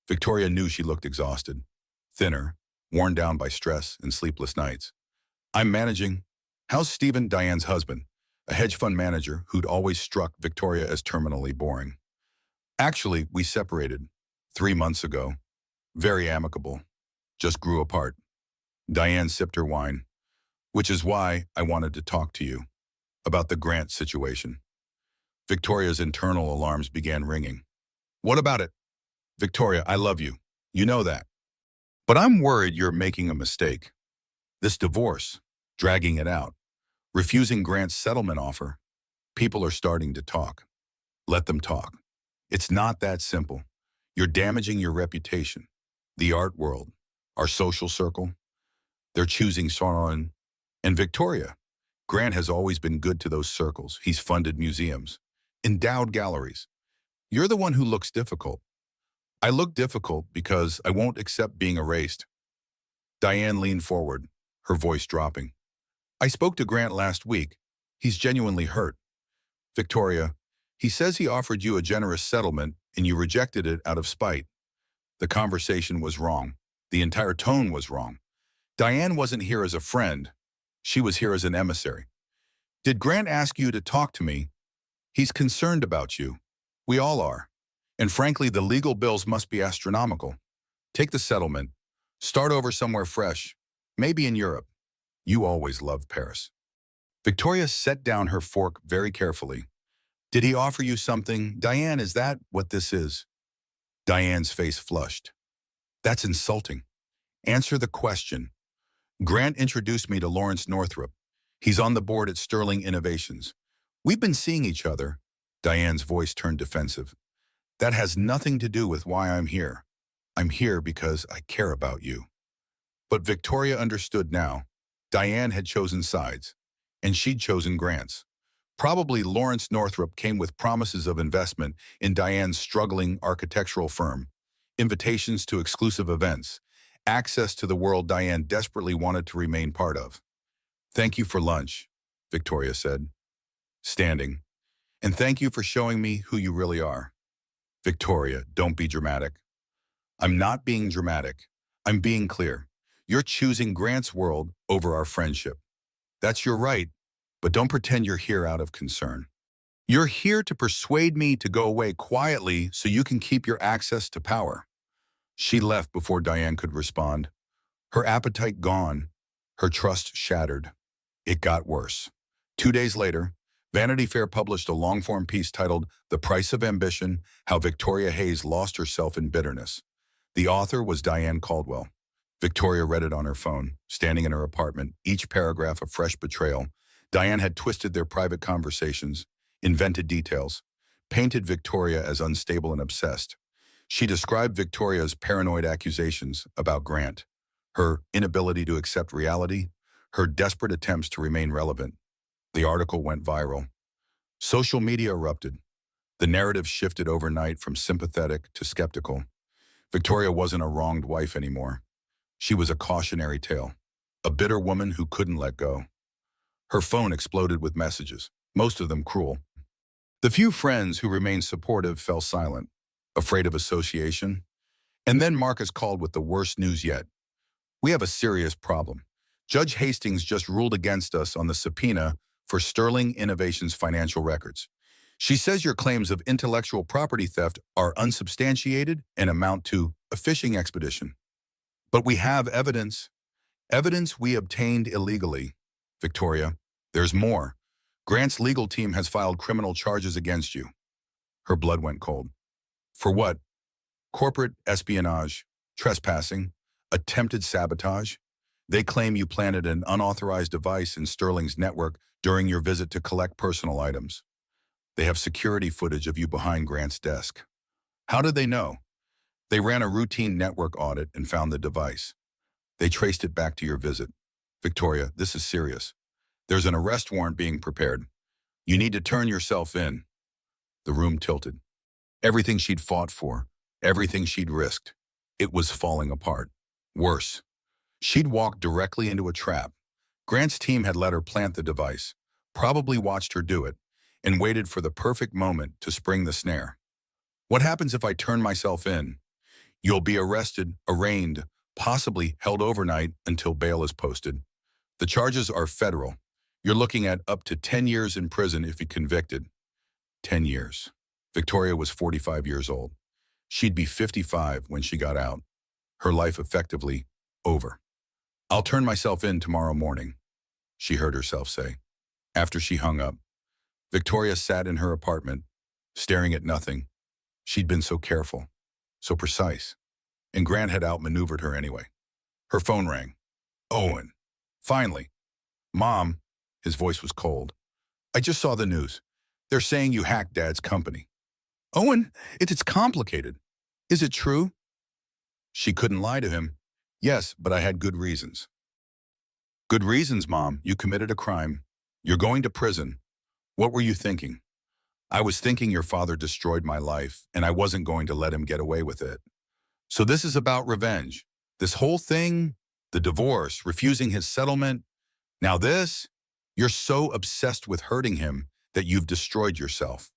Victoria knew she looked exhausted, thinner, worn down by stress and sleepless nights. I'm managing. How's Stephen, Diane's husband, a hedge fund manager who'd always struck Victoria as terminally boring? Actually, we separated 3 months ago. Very amicable. Just grew apart. Diane sipped her wine, which is why I wanted to talk to you about the Grant situation. Victoria's internal alarms began ringing. What about it? Victoria, I love you. You know that. But I'm worried you're making a mistake. This divorce, dragging it out, refusing Grant's settlement offer. People are starting to talk. Let them talk. It's not that simple. You're damaging your reputation, the art world, our social circle. They're choosing Soren and Victoria. Grant has always been good to those circles. He's funded museums, endowed galleries. You're the one who looks difficult. I look difficult because I won't accept being erased. Diane leaned forward, her voice dropping. I spoke to Grant last week. He's genuinely hurt. Victoria, he says he offered you a generous settlement and you rejected it out of spite. The conversation was wrong. The entire tone was wrong. Diane wasn't here as a friend. She was here as an emissary. Did Grant ask you to talk to me? He's concerned about you. We all are. And frankly, the legal bills must be astronomical. Take the settlement. Start over somewhere fresh. Maybe in Europe. You always loved Paris. Victoria set down her fork very carefully. Did he offer you something? Diane, is that what this is? Diane's face flushed. That's insulting. Answer the question. Grant introduced me to Lawrence Northrop. He's on the board at Sterling Innovations. We've been seeing each other. Diane's voice turned defensive. That has nothing to do with why I'm here. I'm here because I care about you. But Victoria understood now. Diane had chosen sides, and she'd chosen Grant's. Probably Lawrence Northrop came with promises of investment in Diane's struggling architectural firm, invitations to exclusive events, access to the world Diane desperately wanted to remain part of. Thank you for lunch, Victoria said, standing. And thank you for showing me who you really are. Victoria, don't be dramatic. I'm not being dramatic. I'm being clear. You're choosing Grant's world over our friendship. That's your right, but don't pretend you're here out of concern. You're here to persuade me to go away quietly so you can keep your access to power. She left before Diane could respond. Her appetite gone, her trust shattered. It got worse. 2 days later, Vanity Fair published a long-form piece titled The Price of Ambition, How Victoria Hayes Lost Herself in Bitterness. The author was Diane Caldwell. Victoria read it on her phone, standing in her apartment, each paragraph a fresh betrayal. Diane had twisted their private conversations, invented details, painted Victoria as unstable and obsessed. She described Victoria's paranoid accusations about Grant, her inability to accept reality, her desperate attempts to remain relevant. The article went viral. Social media erupted. The narrative shifted overnight from sympathetic to skeptical. Victoria wasn't a wronged wife anymore. She was a cautionary tale, a bitter woman who couldn't let go. Her phone exploded with messages, most of them cruel. The few friends who remained supportive fell silent, afraid of association. And then Marcus called with the worst news yet. We have a serious problem. Judge Hastings just ruled against us on the subpoena for Sterling Innovations financial records. She says your claims of intellectual property theft are unsubstantiated and amount to a fishing expedition. But we have evidence we obtained illegally. Victoria, there's more. Grant's legal team has filed criminal charges against you. Her blood went cold. For what? Corporate espionage, trespassing, attempted sabotage. They claim you planted an unauthorized device in Sterling's network during your visit to collect personal items. They have security footage of you behind Grant's desk. How did they know? They ran a routine network audit and found the device. They traced it back to your visit. Victoria, this is serious. There's an arrest warrant being prepared. You need to turn yourself in. The room tilted. Everything she'd fought for, everything she'd risked, it was falling apart. Worse, she'd walked directly into a trap. Grant's team had let her plant the device, probably watched her do it, and waited for the perfect moment to spring the snare. What happens if I turn myself in? You'll be arrested, arraigned, possibly held overnight until bail is posted. The charges are federal. You're looking at up to 10 years in prison if you're convicted. 10 years. Victoria was 45 years old. She'd be 55 when she got out. Her life effectively over. I'll turn myself in tomorrow morning, she heard herself say. After she hung up, Victoria sat in her apartment, staring at nothing. She'd been so careful, so precise, and Grant had outmaneuvered her anyway. Her phone rang. Owen. Finally. Mom, his voice was cold. I just saw the news. They're saying you hacked Dad's company. Owen, it's complicated. Is it true? She couldn't lie to him. Yes, but I had good reasons. Good reasons, Mom. You committed a crime. You're going to prison. What were you thinking? I was thinking your father destroyed my life, and I wasn't going to let him get away with it. So this is about revenge. This whole thing, the divorce, refusing his settlement. Now this, You're so obsessed with hurting him that you've destroyed yourself.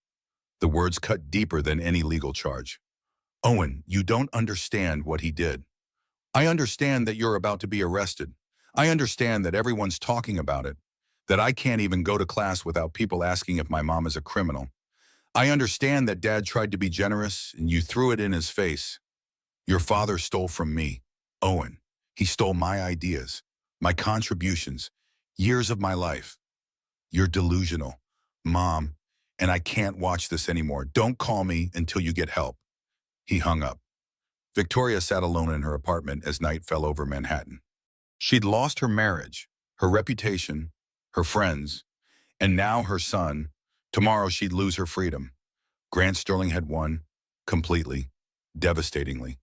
The words cut deeper than any legal charge. Owen, you don't understand what he did. I understand that you're about to be arrested. I understand that everyone's talking about it, that I can't even go to class without people asking if my mom is a criminal. I understand that Dad tried to be generous and you threw it in his face. Your father stole from me, Owen. He stole my ideas, my contributions, years of my life. You're delusional, Mom, and I can't watch this anymore. Don't call me until you get help. He hung up. Victoria sat alone in her apartment as night fell over Manhattan. She'd lost her marriage, her reputation, her friends, and now her son. Tomorrow she'd lose her freedom. Grant Sterling had won, completely, devastatingly.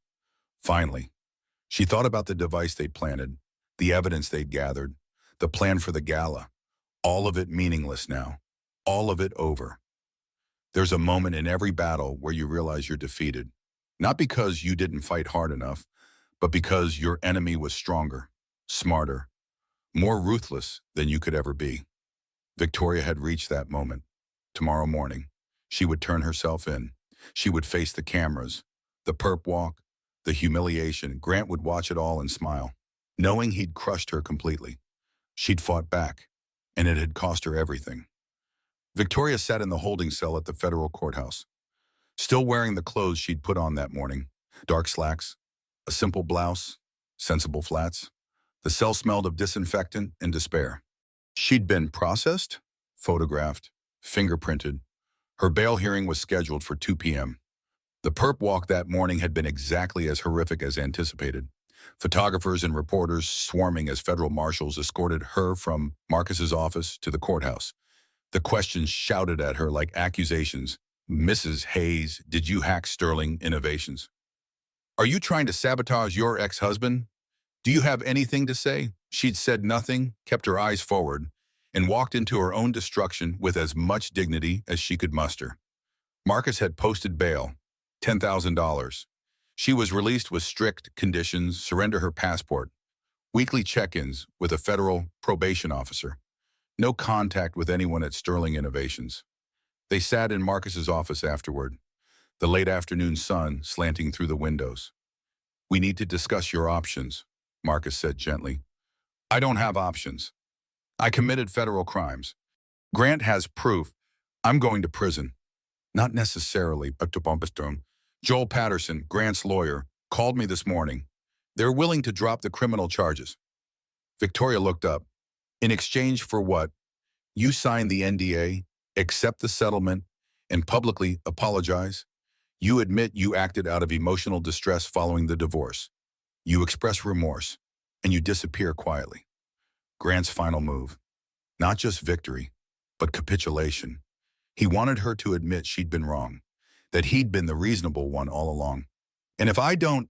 Finally, she thought about the device they'd planted, the evidence they'd gathered, the plan for the gala. All of it meaningless now. All of it over. There's a moment in every battle where you realize you're defeated. Not because you didn't fight hard enough, but because your enemy was stronger, smarter, more ruthless than you could ever be. Victoria had reached that moment. Tomorrow morning, she would turn herself in. She would face the cameras, the perp walk, the humiliation. Grant would watch it all and smile, knowing he'd crushed her completely. She'd fought back, and it had cost her everything. Victoria sat in the holding cell at the federal courthouse, still wearing the clothes she'd put on that morning. Dark slacks, a simple blouse, sensible flats. The cell smelled of disinfectant and despair. She'd been processed, photographed, fingerprinted. Her bail hearing was scheduled for 2 p.m. The perp walk that morning had been exactly as horrific as anticipated. Photographers and reporters swarming as federal marshals escorted her from Marcus's office to the courthouse. The questions shouted at her like accusations. Mrs. Hayes, did you hack Sterling Innovations? Are you trying to sabotage your ex-husband? Do you have anything to say? She'd said nothing, kept her eyes forward, and walked into her own destruction with as much dignity as she could muster. Marcus had posted bail, $10,000. She was released with strict conditions, surrender her passport, weekly check-ins with a federal probation officer, no contact with anyone at Sterling Innovations. They sat in Marcus's office afterward, the late afternoon sun slanting through the windows. We need to discuss your options, Marcus said gently. I don't have options. I committed federal crimes. Grant has proof. I'm going to prison. Not necessarily, but to Bombastone. Joel Patterson, Grant's lawyer, called me this morning. They're willing to drop the criminal charges. Victoria looked up. In exchange for what? You signed the NDA, accept the settlement, and publicly apologize. You admit you acted out of emotional distress following the divorce. You express remorse, and you disappear quietly. Grant's final move. Not just victory, but capitulation. He wanted her to admit she'd been wrong, that he'd been the reasonable one all along. And if I don't,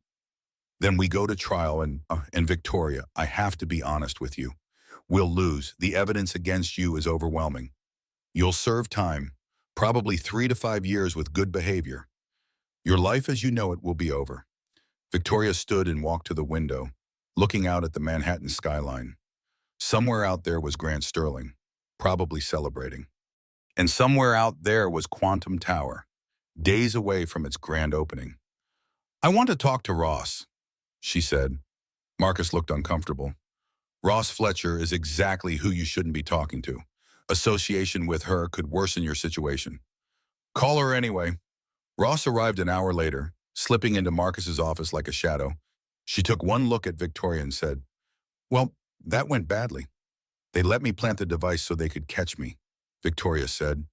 then we go to trial and Victoria, I have to be honest with you. We'll lose. The evidence against you is overwhelming. You'll serve time, probably 3 to 5 years with good behavior. Your life as you know it will be over. Victoria stood and walked to the window, looking out at the Manhattan skyline. Somewhere out there was Grant Sterling, probably celebrating. And somewhere out there was Quantum Tower, days away from its grand opening. I want to talk to Ross, she said. Marcus looked uncomfortable. Ross Fletcher is exactly who you shouldn't be talking to. Association with her could worsen your situation. Call her anyway. Ross arrived an hour later, slipping into Marcus's office like a shadow. She took one look at Victoria and said, Well, that went badly. They let me plant the device so they could catch me, Victoria said.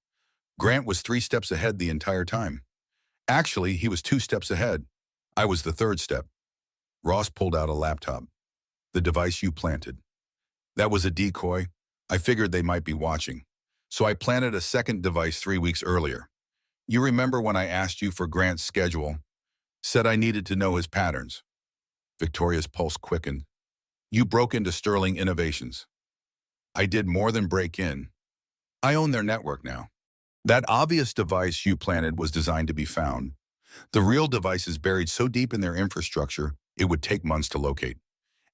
Grant was 3 steps ahead the entire time. Actually, he was 2 steps ahead. I was the 3rd step. Ross pulled out a laptop. The device you planted. That was a decoy. I figured they might be watching. So I planted a second device 3 weeks earlier. You remember when I asked you for Grant's schedule? Said I needed to know his patterns. Victoria's pulse quickened. You broke into Sterling Innovations. I did more than break in. I own their network now. That obvious device you planted was designed to be found. The real device is buried so deep in their infrastructure, it would take months to locate.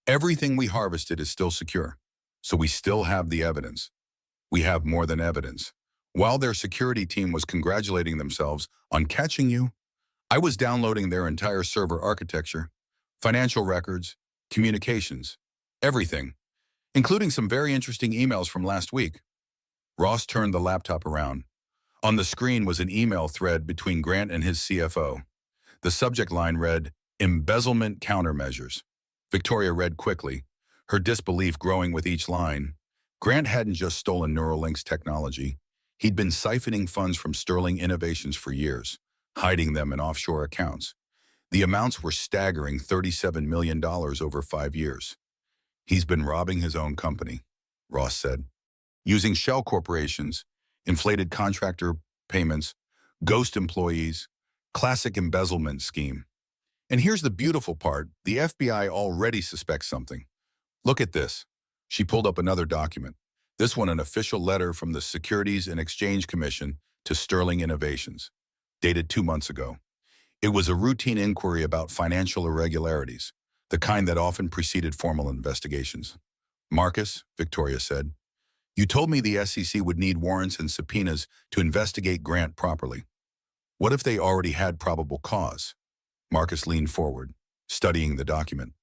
Everything we harvested is still secure, so we still have the evidence. We have more than evidence. While their security team was congratulating themselves on catching you, I was downloading their entire server architecture, financial records, communications, everything, including some very interesting emails from last week. Ross turned the laptop around. On the screen was an email thread between Grant and his CFO. The subject line read, "Embezzlement Countermeasures." Victoria read quickly, her disbelief growing with each line. Grant hadn't just stolen Neuralink's technology. He'd been siphoning funds from Sterling Innovations for years, hiding them in offshore accounts. The amounts were staggering $37 million over 5 years. He's been robbing his own company, Ross said, using shell corporations, inflated contractor payments, ghost employees, classic embezzlement scheme. And here's the beautiful part, the FBI already suspects something. Look at this. She pulled up another document. This one an official letter from the Securities and Exchange Commission to Sterling Innovations, dated 2 months ago. It was a routine inquiry about financial irregularities, the kind that often preceded formal investigations. "Marcus," Victoria said, "you told me the SEC would need warrants and subpoenas to investigate Grant properly. What if they already had probable cause?" Marcus leaned forward, studying the document.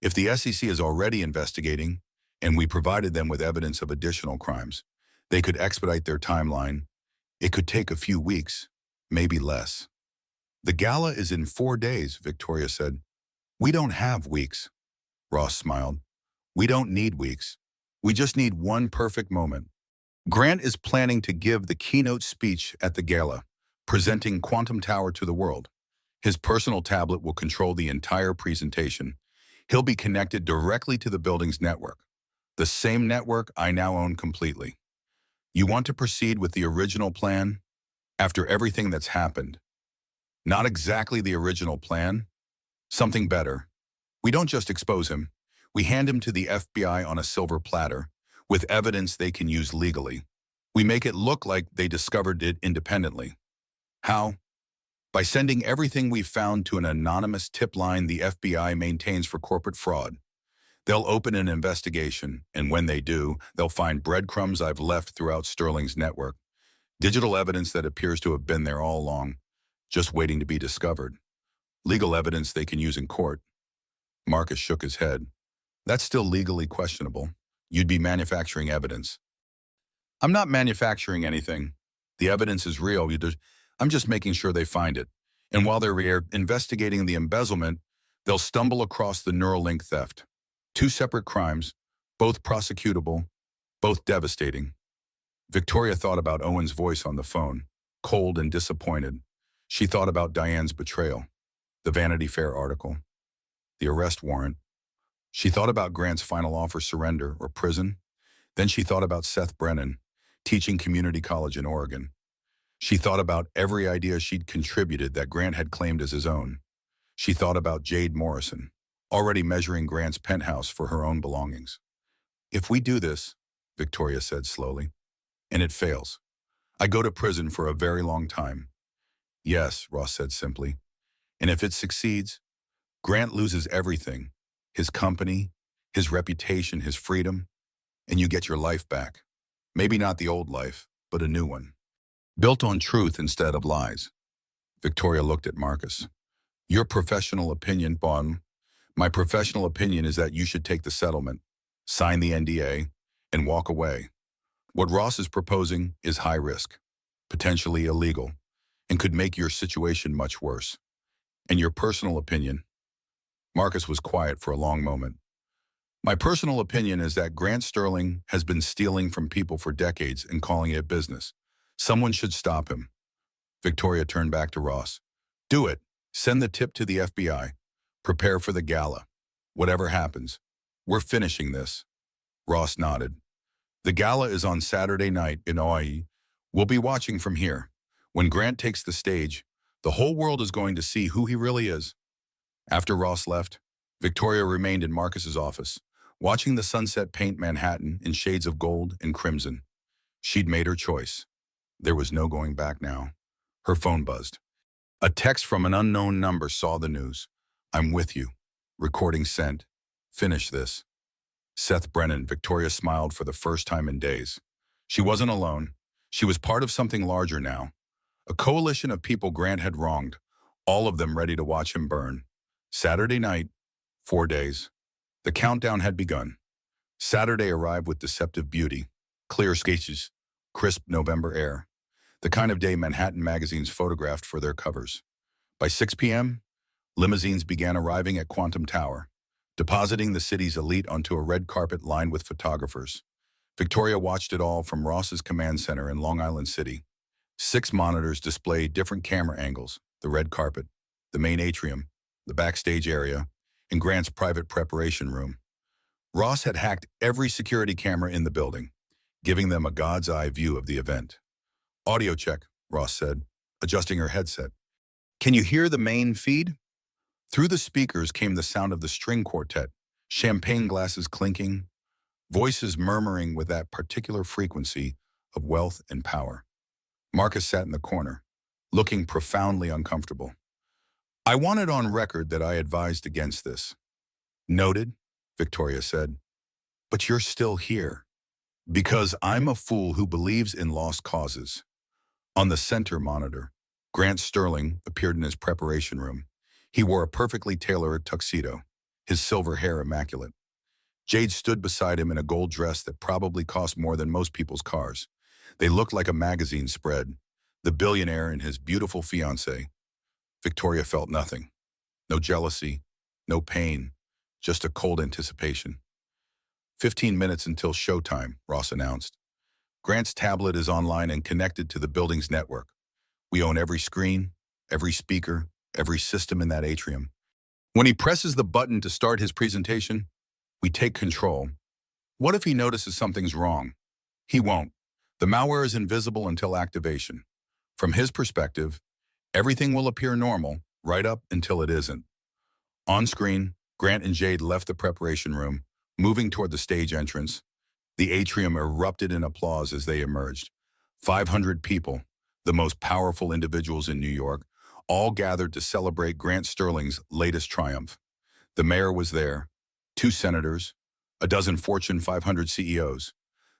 "If the SEC is already investigating, and we provided them with evidence of additional crimes, they could expedite their timeline. It could take a few weeks, maybe less." "The gala is in 4 days," Victoria said. "We don't have weeks." Ross smiled. "We don't need weeks. We just need one perfect moment." Grant is planning to give the keynote speech at the gala, presenting Quantum Tower to the world. His personal tablet will control the entire presentation. He'll be connected directly to the building's network, the same network I now own completely. "You want to proceed with the original plan? After everything that's happened?" "Not exactly the original plan. Something better. We don't just expose him. We hand him to the FBI on a silver platter, with evidence they can use legally. We make it look like they discovered it independently." "How?" "By sending everything we've found to an anonymous tip line the FBI maintains for corporate fraud. They'll open an investigation, and when they do, they'll find breadcrumbs I've left throughout Sterling's network. Digital evidence that appears to have been there all along, just waiting to be discovered. Legal evidence they can use in court." Marcus shook his head. "That's still legally questionable. You'd be manufacturing evidence." "I'm not manufacturing anything. The evidence is real. I'm just making sure they find it. And while they're investigating the embezzlement, they'll stumble across the Neuralink theft. 2 separate crimes, both prosecutable, both devastating." Victoria thought about Owen's voice on the phone, cold and disappointed. She thought about Diane's betrayal, the Vanity Fair article, the arrest warrant. She thought about Grant's final offer surrender or prison. Then she thought about Seth Brennan, teaching community college in Oregon. She thought about every idea she'd contributed that Grant had claimed as his own. She thought about Jade Morrison, already measuring Grant's penthouse for her own belongings. "If we do this," Victoria said slowly, "and it fails, I go to prison for a very long time." "Yes," Ross said simply. "And if it succeeds, Grant loses everything, his company, his reputation, his freedom, and you get your life back. Maybe not the old life, but a new one, built on truth instead of lies." Victoria looked at Marcus. "Your professional opinion, Bon. My professional opinion is that you should take the settlement, sign the NDA, and walk away. What Ross is proposing is high risk, potentially illegal, and could make your situation much worse. And your personal opinion?" Marcus was quiet for a long moment. "My personal opinion is that Grant Sterling has been stealing from people for decades and calling it business. Someone should stop him." Victoria turned back to Ross. "Do it. Send the tip to the FBI. Prepare for the gala. Whatever happens, we're finishing this." Ross nodded. "The gala is on Saturday night in Hawaii. We'll be watching from here. When Grant takes the stage, the whole world is going to see who he really is." After Ross left, Victoria remained in Marcus's office, watching the sunset paint Manhattan in shades of gold and crimson. She'd made her choice. There was no going back now. Her phone buzzed. A text from an unknown number saw the news. "I'm with you. Recording sent. Finish this." Seth Brennan. Victoria smiled for the first time in days. She wasn't alone. She was part of something larger now. A coalition of people Grant had wronged, all of them ready to watch him burn. Saturday night, 4 days. The countdown had begun. Saturday arrived with deceptive beauty, clear skies, crisp November air, the kind of day Manhattan magazines photographed for their covers. By 6 p.m., limousines began arriving at Quantum Tower, depositing the city's elite onto a red carpet lined with photographers. Victoria watched it all from Ross's command center in Long Island City. 6 monitors displayed different camera angles: the red carpet, the main atrium, the backstage area, and Grant's private preparation room. Ross had hacked every security camera in the building, giving them a god's eye view of the event. "Audio check," Ross said, adjusting her headset. "Can you hear the main feed?" Through the speakers came the sound of the string quartet, champagne glasses clinking, voices murmuring with that particular frequency of wealth and power. Marcus sat in the corner, looking profoundly uncomfortable. "I want it on record that I advised against this." "Noted," Victoria said. "But you're still here." "Because I'm a fool who believes in lost causes." On the center monitor, Grant Sterling appeared in his preparation room. He wore a perfectly tailored tuxedo, his silver hair immaculate. Jade stood beside him in a gold dress that probably cost more than most people's cars. They looked like a magazine spread, the billionaire and his beautiful fiancée. Victoria felt nothing. No jealousy, no pain, just a cold anticipation. 15 minutes until showtime, Ross announced. Grant's tablet is online and connected to the building's network. We own every screen, every speaker, every system in that atrium. When he presses the button to start his presentation, we take control. What if he notices something's wrong? He won't. The malware is invisible until activation. From his perspective, everything will appear normal right up until it isn't. On screen, Grant and Jade left the preparation room, moving toward the stage entrance. The atrium erupted in applause as they emerged. 500 people, the most powerful individuals in New York, all gathered to celebrate Grant Sterling's latest triumph. The mayor was there, 2 senators, a dozen Fortune 500 CEOs.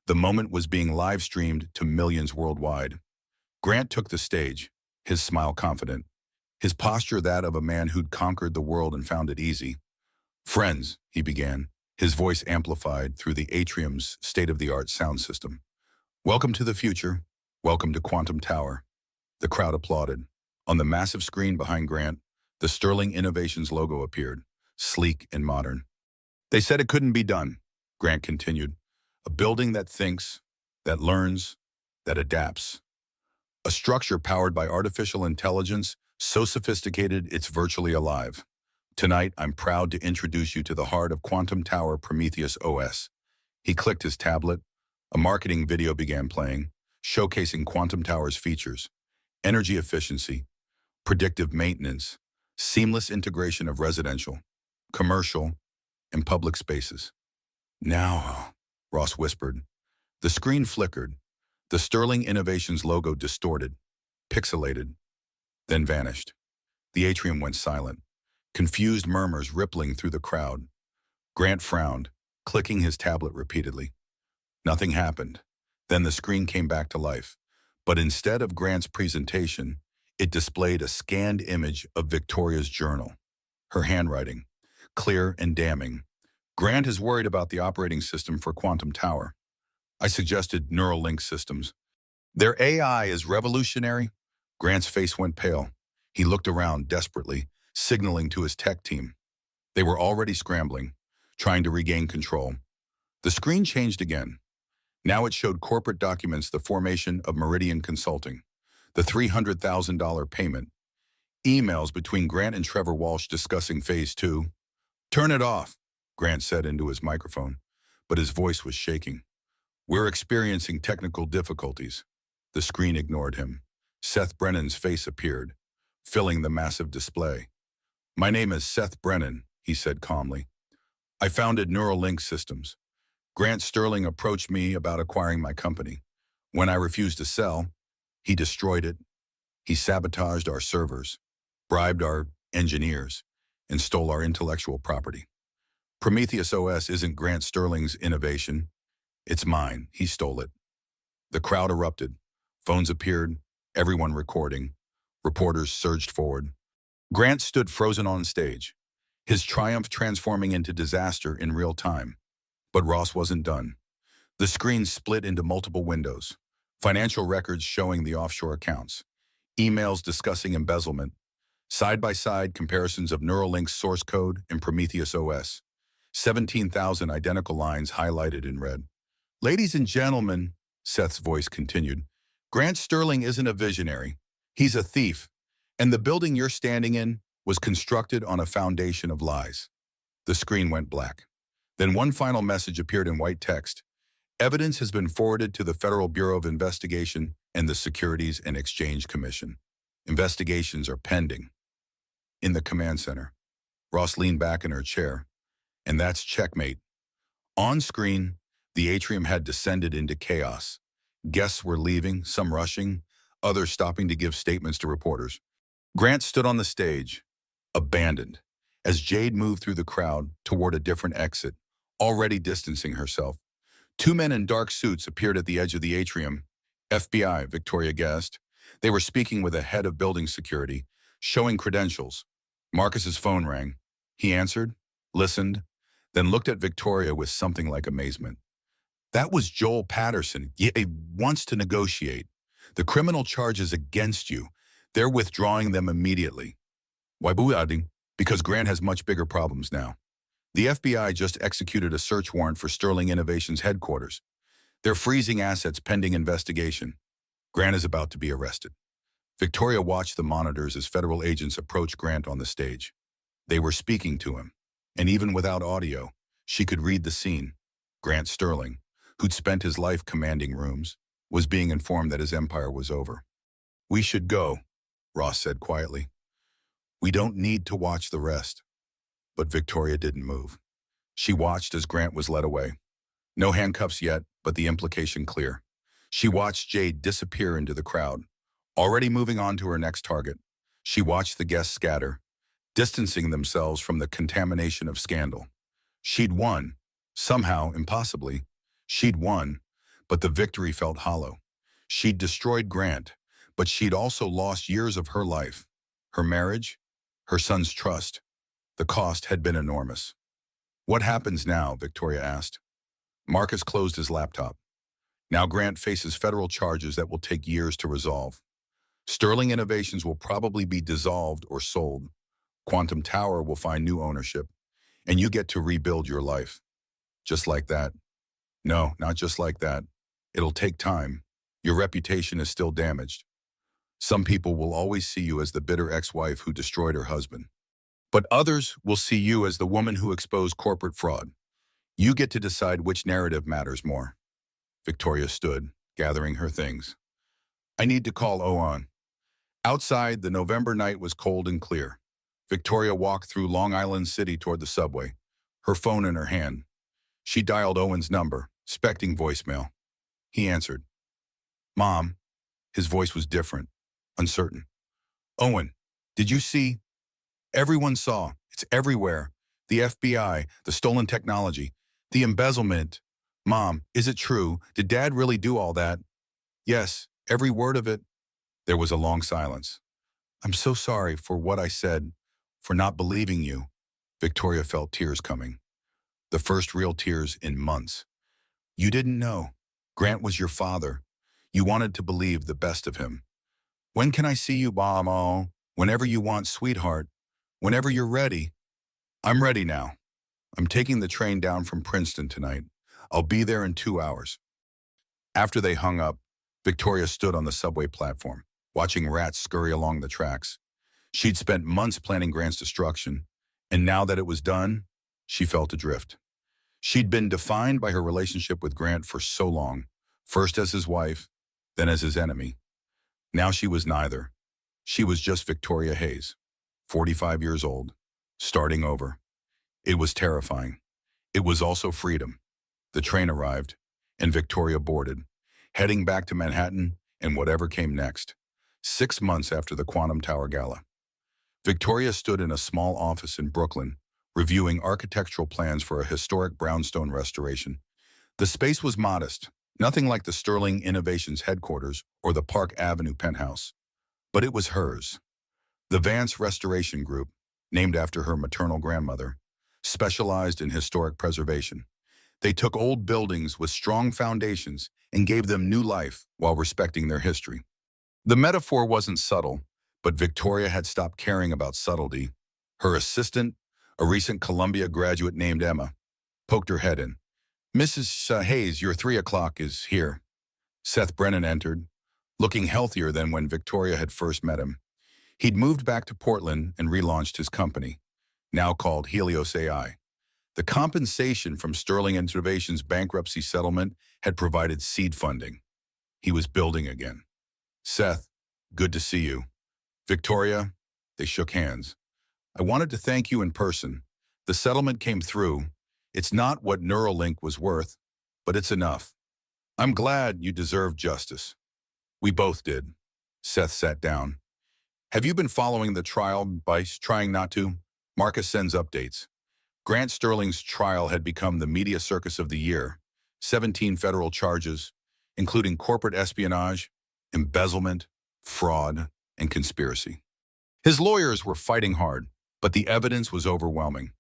The moment was being live-streamed to millions worldwide. Grant took the stage, his smile confident, his posture that of a man who'd conquered the world and found it easy. "Friends," he began, his voice amplified through the atrium's state-of-the-art sound system. "Welcome to the future. Welcome to Quantum Tower." The crowd applauded. On the massive screen behind Grant, the Sterling Innovations logo appeared, sleek and modern. "They said it couldn't be done," Grant continued. "A building that thinks, that learns, that adapts. A structure powered by artificial intelligence, so sophisticated it's virtually alive. Tonight, I'm proud to introduce you to the heart of Quantum Tower Prometheus OS." He clicked his tablet. A marketing video began playing, showcasing Quantum Tower's features: energy efficiency, predictive maintenance, seamless integration of residential, commercial, and public spaces. "Now," Ross whispered. The screen flickered. The Sterling Innovations logo distorted, pixelated, then vanished. The atrium went silent, confused murmurs rippling through the crowd. Grant frowned, clicking his tablet repeatedly. Nothing happened. Then the screen came back to life. But instead of Grant's presentation, it displayed a scanned image of Victoria's journal. Her handwriting, clear and damning. "Grant is worried about the operating system for Quantum Tower. I suggested neural link systems. Their AI is revolutionary." Grant's face went pale. He looked around desperately, signaling to his tech team. They were already scrambling, trying to regain control. The screen changed again. Now it showed corporate documents, the formation of Meridian Consulting, the $300,000 payment, emails between Grant and Trevor Walsh discussing Phase 2. "Turn it off," Grant said into his microphone, but his voice was shaking. "We're experiencing technical difficulties." The screen ignored him. Seth Brennan's face appeared, filling the massive display. "My name is Seth Brennan," he said calmly. "I founded Neuralink Systems. Grant Sterling approached me about acquiring my company. When I refused to sell, he destroyed it. He sabotaged our servers, bribed our engineers, and stole our intellectual property. Prometheus OS isn't Grant Sterling's innovation. It's mine. He stole it." The crowd erupted. Phones appeared, everyone recording. Reporters surged forward. Grant stood frozen on stage, his triumph transforming into disaster in real time. But Ross wasn't done. The screen split into multiple windows, financial records showing the offshore accounts, emails discussing embezzlement, side-by-side comparisons of Neuralink's source code and Prometheus OS, 17,000 identical lines highlighted in red. Ladies and gentlemen, Seth's voice continued, Grant Sterling isn't a visionary. He's a thief. And the building you're standing in was constructed on a foundation of lies. The screen went black. Then one final message appeared in white text. Evidence has been forwarded to the Federal Bureau of Investigation and the Securities and Exchange Commission. Investigations are pending. In the command center, Ross leaned back in her chair. And that's checkmate. On screen, the atrium had descended into chaos. Guests were leaving, some rushing, others stopping to give statements to reporters. Grant stood on the stage, abandoned, as Jade moved through the crowd toward a different exit, already distancing herself. Two men in dark suits appeared at the edge of the atrium. FBI, Victoria guessed. They were speaking with a head of building security, showing credentials. Marcus's phone rang. He answered, listened, then looked at Victoria with something like amazement. That was Joel Patterson. He wants to negotiate. The criminal charges against you, they're withdrawing them immediately. Why buading? Because Grant has much bigger problems now. The FBI just executed a search warrant for Sterling Innovations headquarters. They're freezing assets pending investigation. Grant is about to be arrested. Victoria watched the monitors as federal agents approached Grant on the stage. They were speaking to him, and even without audio, she could read the scene. Grant Sterling, who'd spent his life commanding rooms, was being informed that his empire was over. We should go, Ross said quietly. We don't need to watch the rest. But Victoria didn't move. She watched as Grant was led away. No handcuffs yet, but the implication clear. She watched Jade disappear into the crowd, already moving on to her next target. She watched the guests scatter, distancing themselves from the contamination of scandal. She'd won. Somehow, impossibly, she'd won, but the victory felt hollow. She'd destroyed Grant, but she'd also lost years of her life. Her marriage, her son's trust. The cost had been enormous. What happens now? Victoria asked. Marcus closed his laptop. Now Grant faces federal charges that will take years to resolve. Sterling Innovations will probably be dissolved or sold. Quantum Tower will find new ownership, and you get to rebuild your life. Just like that. No, not just like that. It'll take time. Your reputation is still damaged. Some people will always see you as the bitter ex-wife who destroyed her husband. But others will see you as the woman who exposed corporate fraud. You get to decide which narrative matters more. Victoria stood, gathering her things. I need to call Owen. Outside, the November night was cold and clear. Victoria walked through Long Island City toward the subway, her phone in her hand. She dialed Owen's number, expecting voicemail. He answered. Mom. His voice was different, uncertain. Owen, did you see? Everyone saw. It's everywhere. The FBI, the stolen technology, the embezzlement. Mom, is it true? Did Dad really do all that? Yes, every word of it. There was a long silence. I'm so sorry for what I said, for not believing you. Victoria felt tears coming. The first real tears in months. You didn't know. Grant was your father. You wanted to believe the best of him. When can I see you, Mom? Whenever you want, sweetheart. Whenever you're ready. I'm ready now. I'm taking the train down from Princeton tonight. I'll be there in 2 hours. After they hung up, Victoria stood on the subway platform, watching rats scurry along the tracks. She'd spent months planning Grant's destruction, and now that it was done, she felt adrift. She'd been defined by her relationship with Grant for so long, first as his wife, then as his enemy. Now she was neither. She was just Victoria Hayes, 45 years old, starting over. It was terrifying. It was also freedom. The train arrived, and Victoria boarded, heading back to Manhattan and whatever came next. 6 months after the Quantum Tower Gala. Victoria stood in a small office in Brooklyn, reviewing architectural plans for a historic brownstone restoration. The space was modest, Nothing like the Sterling Innovations headquarters or the Park Avenue penthouse. But it was hers. The Vance Restoration Group, named after her maternal grandmother, specialized in historic preservation. They took old buildings with strong foundations and gave them new life while respecting their history. The metaphor wasn't subtle, but Victoria had stopped caring about subtlety. Her assistant, a recent Columbia graduate named Emma, poked her head in. "Mrs. Hayes, your 3 o'clock is here." Seth Brennan entered, looking healthier than when Victoria had first met him. He'd moved back to Portland and relaunched his company, now called Helios AI. The compensation from Sterling Innovations' bankruptcy settlement had provided seed funding. He was building again. "Seth, good to see you." "Victoria," they shook hands. "I wanted to thank you in person. The settlement came through. It's not what Neuralink was worth, but it's enough. I'm glad you deserve justice." "We both did." Seth sat down. "Have you been following the trial by trying not to?" Marcus sends updates. Grant Sterling's trial had become the media circus of the year. 17 federal charges, including corporate espionage, embezzlement, fraud, and conspiracy. His lawyers were fighting hard, but the evidence was overwhelming.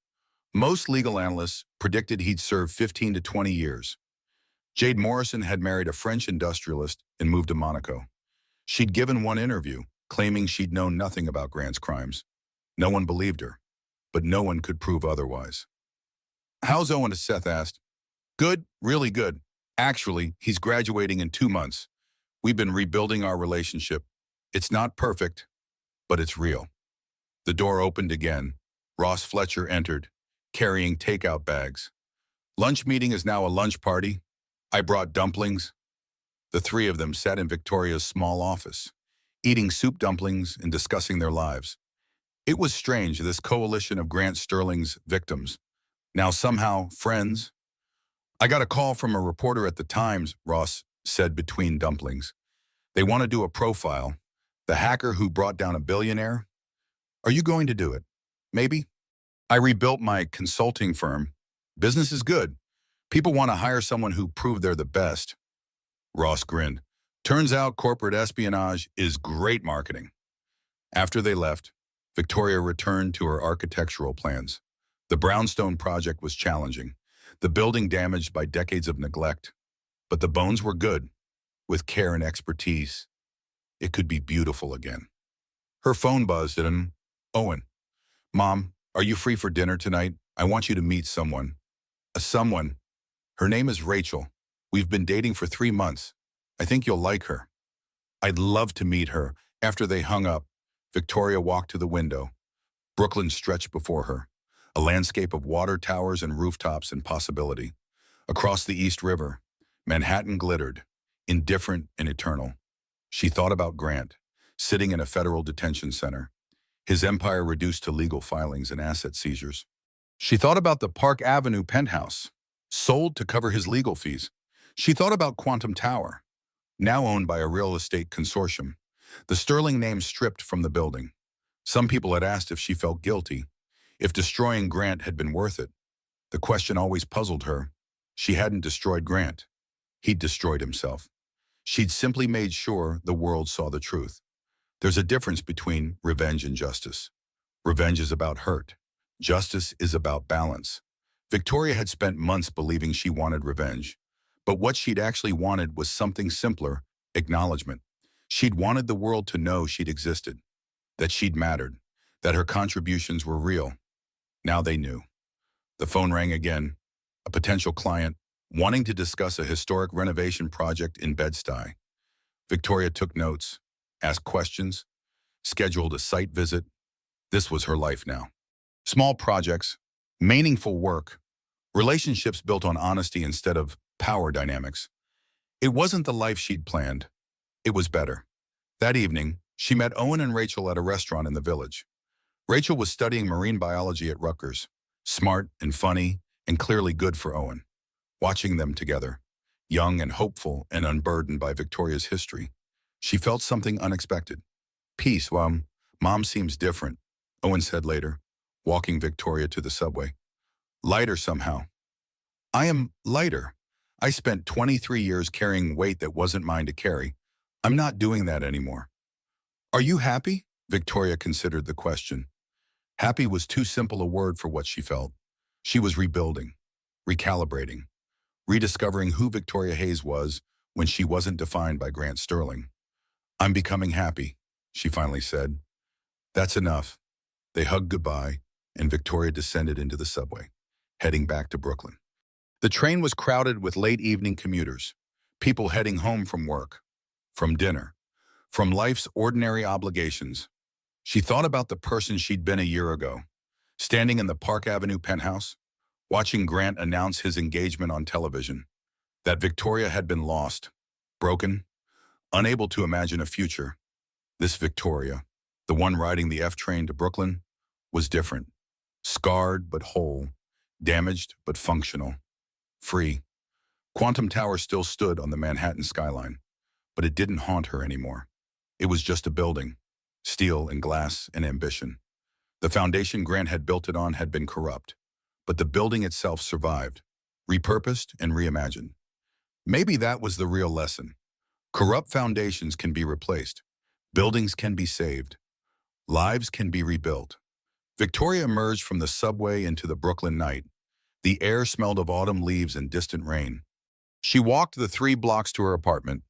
Most legal analysts predicted he'd serve 15 to 20 years. Jade Morrison had married a French industrialist and moved to Monaco. She'd given one interview, claiming she'd known nothing about Grant's crimes. No one believed her, but no one could prove otherwise. "How's Owen?" Seth asked. "Good, really good. Actually, he's graduating in 2 months. We've been rebuilding our relationship. It's not perfect, but it's real." The door opened again. Ross Fletcher entered, carrying takeout bags. "Lunch meeting is now a lunch party. I brought dumplings." The three of them sat in Victoria's small office, eating soup dumplings and discussing their lives. It was strange, this coalition of Grant Sterling's victims, now somehow friends. "I got a call from a reporter at the Times," Ross said between dumplings. "They want to do a profile. The hacker who brought down a billionaire. Are you going to do it? Maybe?" "I rebuilt my consulting firm. Business is good. People want to hire someone who proved they're the best." Ross grinned. "Turns out corporate espionage is great marketing." After they left, Victoria returned to her architectural plans. The brownstone project was challenging, the building damaged by decades of neglect. But the bones were good. With care and expertise, it could be beautiful again. Her phone buzzed and, "Owen, Mom, are you free for dinner tonight? I want you to meet someone." "A someone? Her name is Rachel. We've been dating for 3 months. I think you'll like her." "I'd love to meet her." After they hung up, Victoria walked to the window. Brooklyn stretched before her, a landscape of water towers and rooftops and possibility. Across the East River, Manhattan glittered, indifferent and eternal. She thought about Grant, sitting in a federal detention center, his empire reduced to legal filings and asset seizures. She thought about the Park Avenue penthouse, sold to cover his legal fees. She thought about Quantum Tower, now owned by a real estate consortium, the Sterling name stripped from the building. Some people had asked if she felt guilty, if destroying Grant had been worth it. The question always puzzled her. She hadn't destroyed Grant. He'd destroyed himself. She'd simply made sure the world saw the truth. There's a difference between revenge and justice. Revenge is about hurt. Justice is about balance. Victoria had spent months believing she wanted revenge. But what she'd actually wanted was something simpler: acknowledgement. She'd wanted the world to know she'd existed, that she'd mattered, that her contributions were real. Now they knew. The phone rang again. A potential client, wanting to discuss a historic renovation project in Bed-Stuy. Victoria took notes, asked questions, scheduled a site visit. This was her life now. Small projects, meaningful work, relationships built on honesty instead of power dynamics. It wasn't the life she'd planned. It was better. That evening, she met Owen and Rachel at a restaurant in the village. Rachel was studying marine biology at Rutgers, smart and funny and clearly good for Owen. Watching them together, young and hopeful and unburdened by Victoria's history, she felt something unexpected. "Peace, Mom seems different," Owen said later, walking Victoria to the subway. "Lighter somehow." "I am lighter. I spent 23 years carrying weight that wasn't mine to carry. I'm not doing that anymore. Are you happy? Victoria considered the question. Happy was too simple a word for what she felt. She was rebuilding, recalibrating, rediscovering who Victoria Hayes was when she wasn't defined by Grant Sterling. I'm becoming happy, she finally said. That's enough. They hugged goodbye, and Victoria descended into the subway, heading back to Brooklyn. The train was crowded with late evening commuters, people heading home from work, from dinner, from life's ordinary obligations. She thought about the person she'd been a year ago, standing in the Park Avenue penthouse, watching Grant announce his engagement on television. That Victoria had been lost, broken, unable to imagine a future. This Victoria, the one riding the F train to Brooklyn, was different. Scarred but whole, damaged but functional, free. Quantum Tower still stood on the Manhattan skyline, but it didn't haunt her anymore. It was just a building, steel and glass and ambition. The foundation Grant had built it on had been corrupt, but the building itself survived, repurposed and reimagined. Maybe that was the real lesson. Corrupt foundations can be replaced. Buildings can be saved. Lives can be rebuilt. Victoria emerged from the subway into the Brooklyn night. The air smelled of autumn leaves and distant rain. She walked the 3 blocks to her apartment,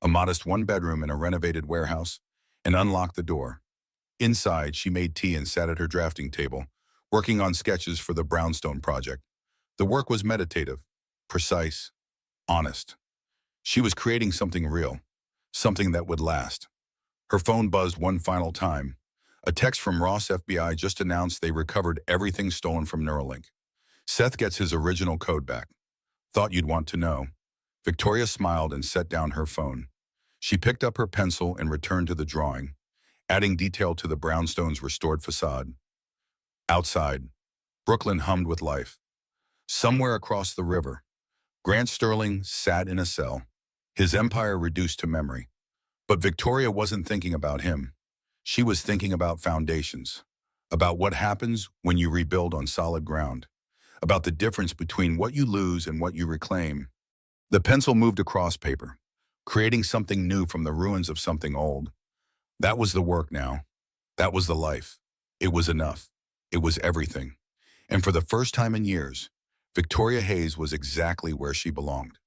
a modest 1-bedroom in a renovated warehouse, and unlocked the door. Inside, she made tea and sat at her drafting table, working on sketches for the Brownstone project. The work was meditative, precise, honest. She was creating something real, something that would last. Her phone buzzed one final time. A text from Ross FBI just announced they recovered everything stolen from Neuralink. Seth gets his original code back. Thought you'd want to know. Victoria smiled and set down her phone. She picked up her pencil and returned to the drawing, adding detail to the brownstone's restored facade. Outside, Brooklyn hummed with life. Somewhere across the river, Grant Sterling sat in a cell, his empire reduced to memory. But Victoria wasn't thinking about him. She was thinking about foundations, about what happens when you rebuild on solid ground, about the difference between what you lose and what you reclaim. The pencil moved across paper, creating something new from the ruins of something old. That was the work now. That was the life. It was enough. It was everything. And for the first time in years, Victoria Hayes was exactly where she belonged.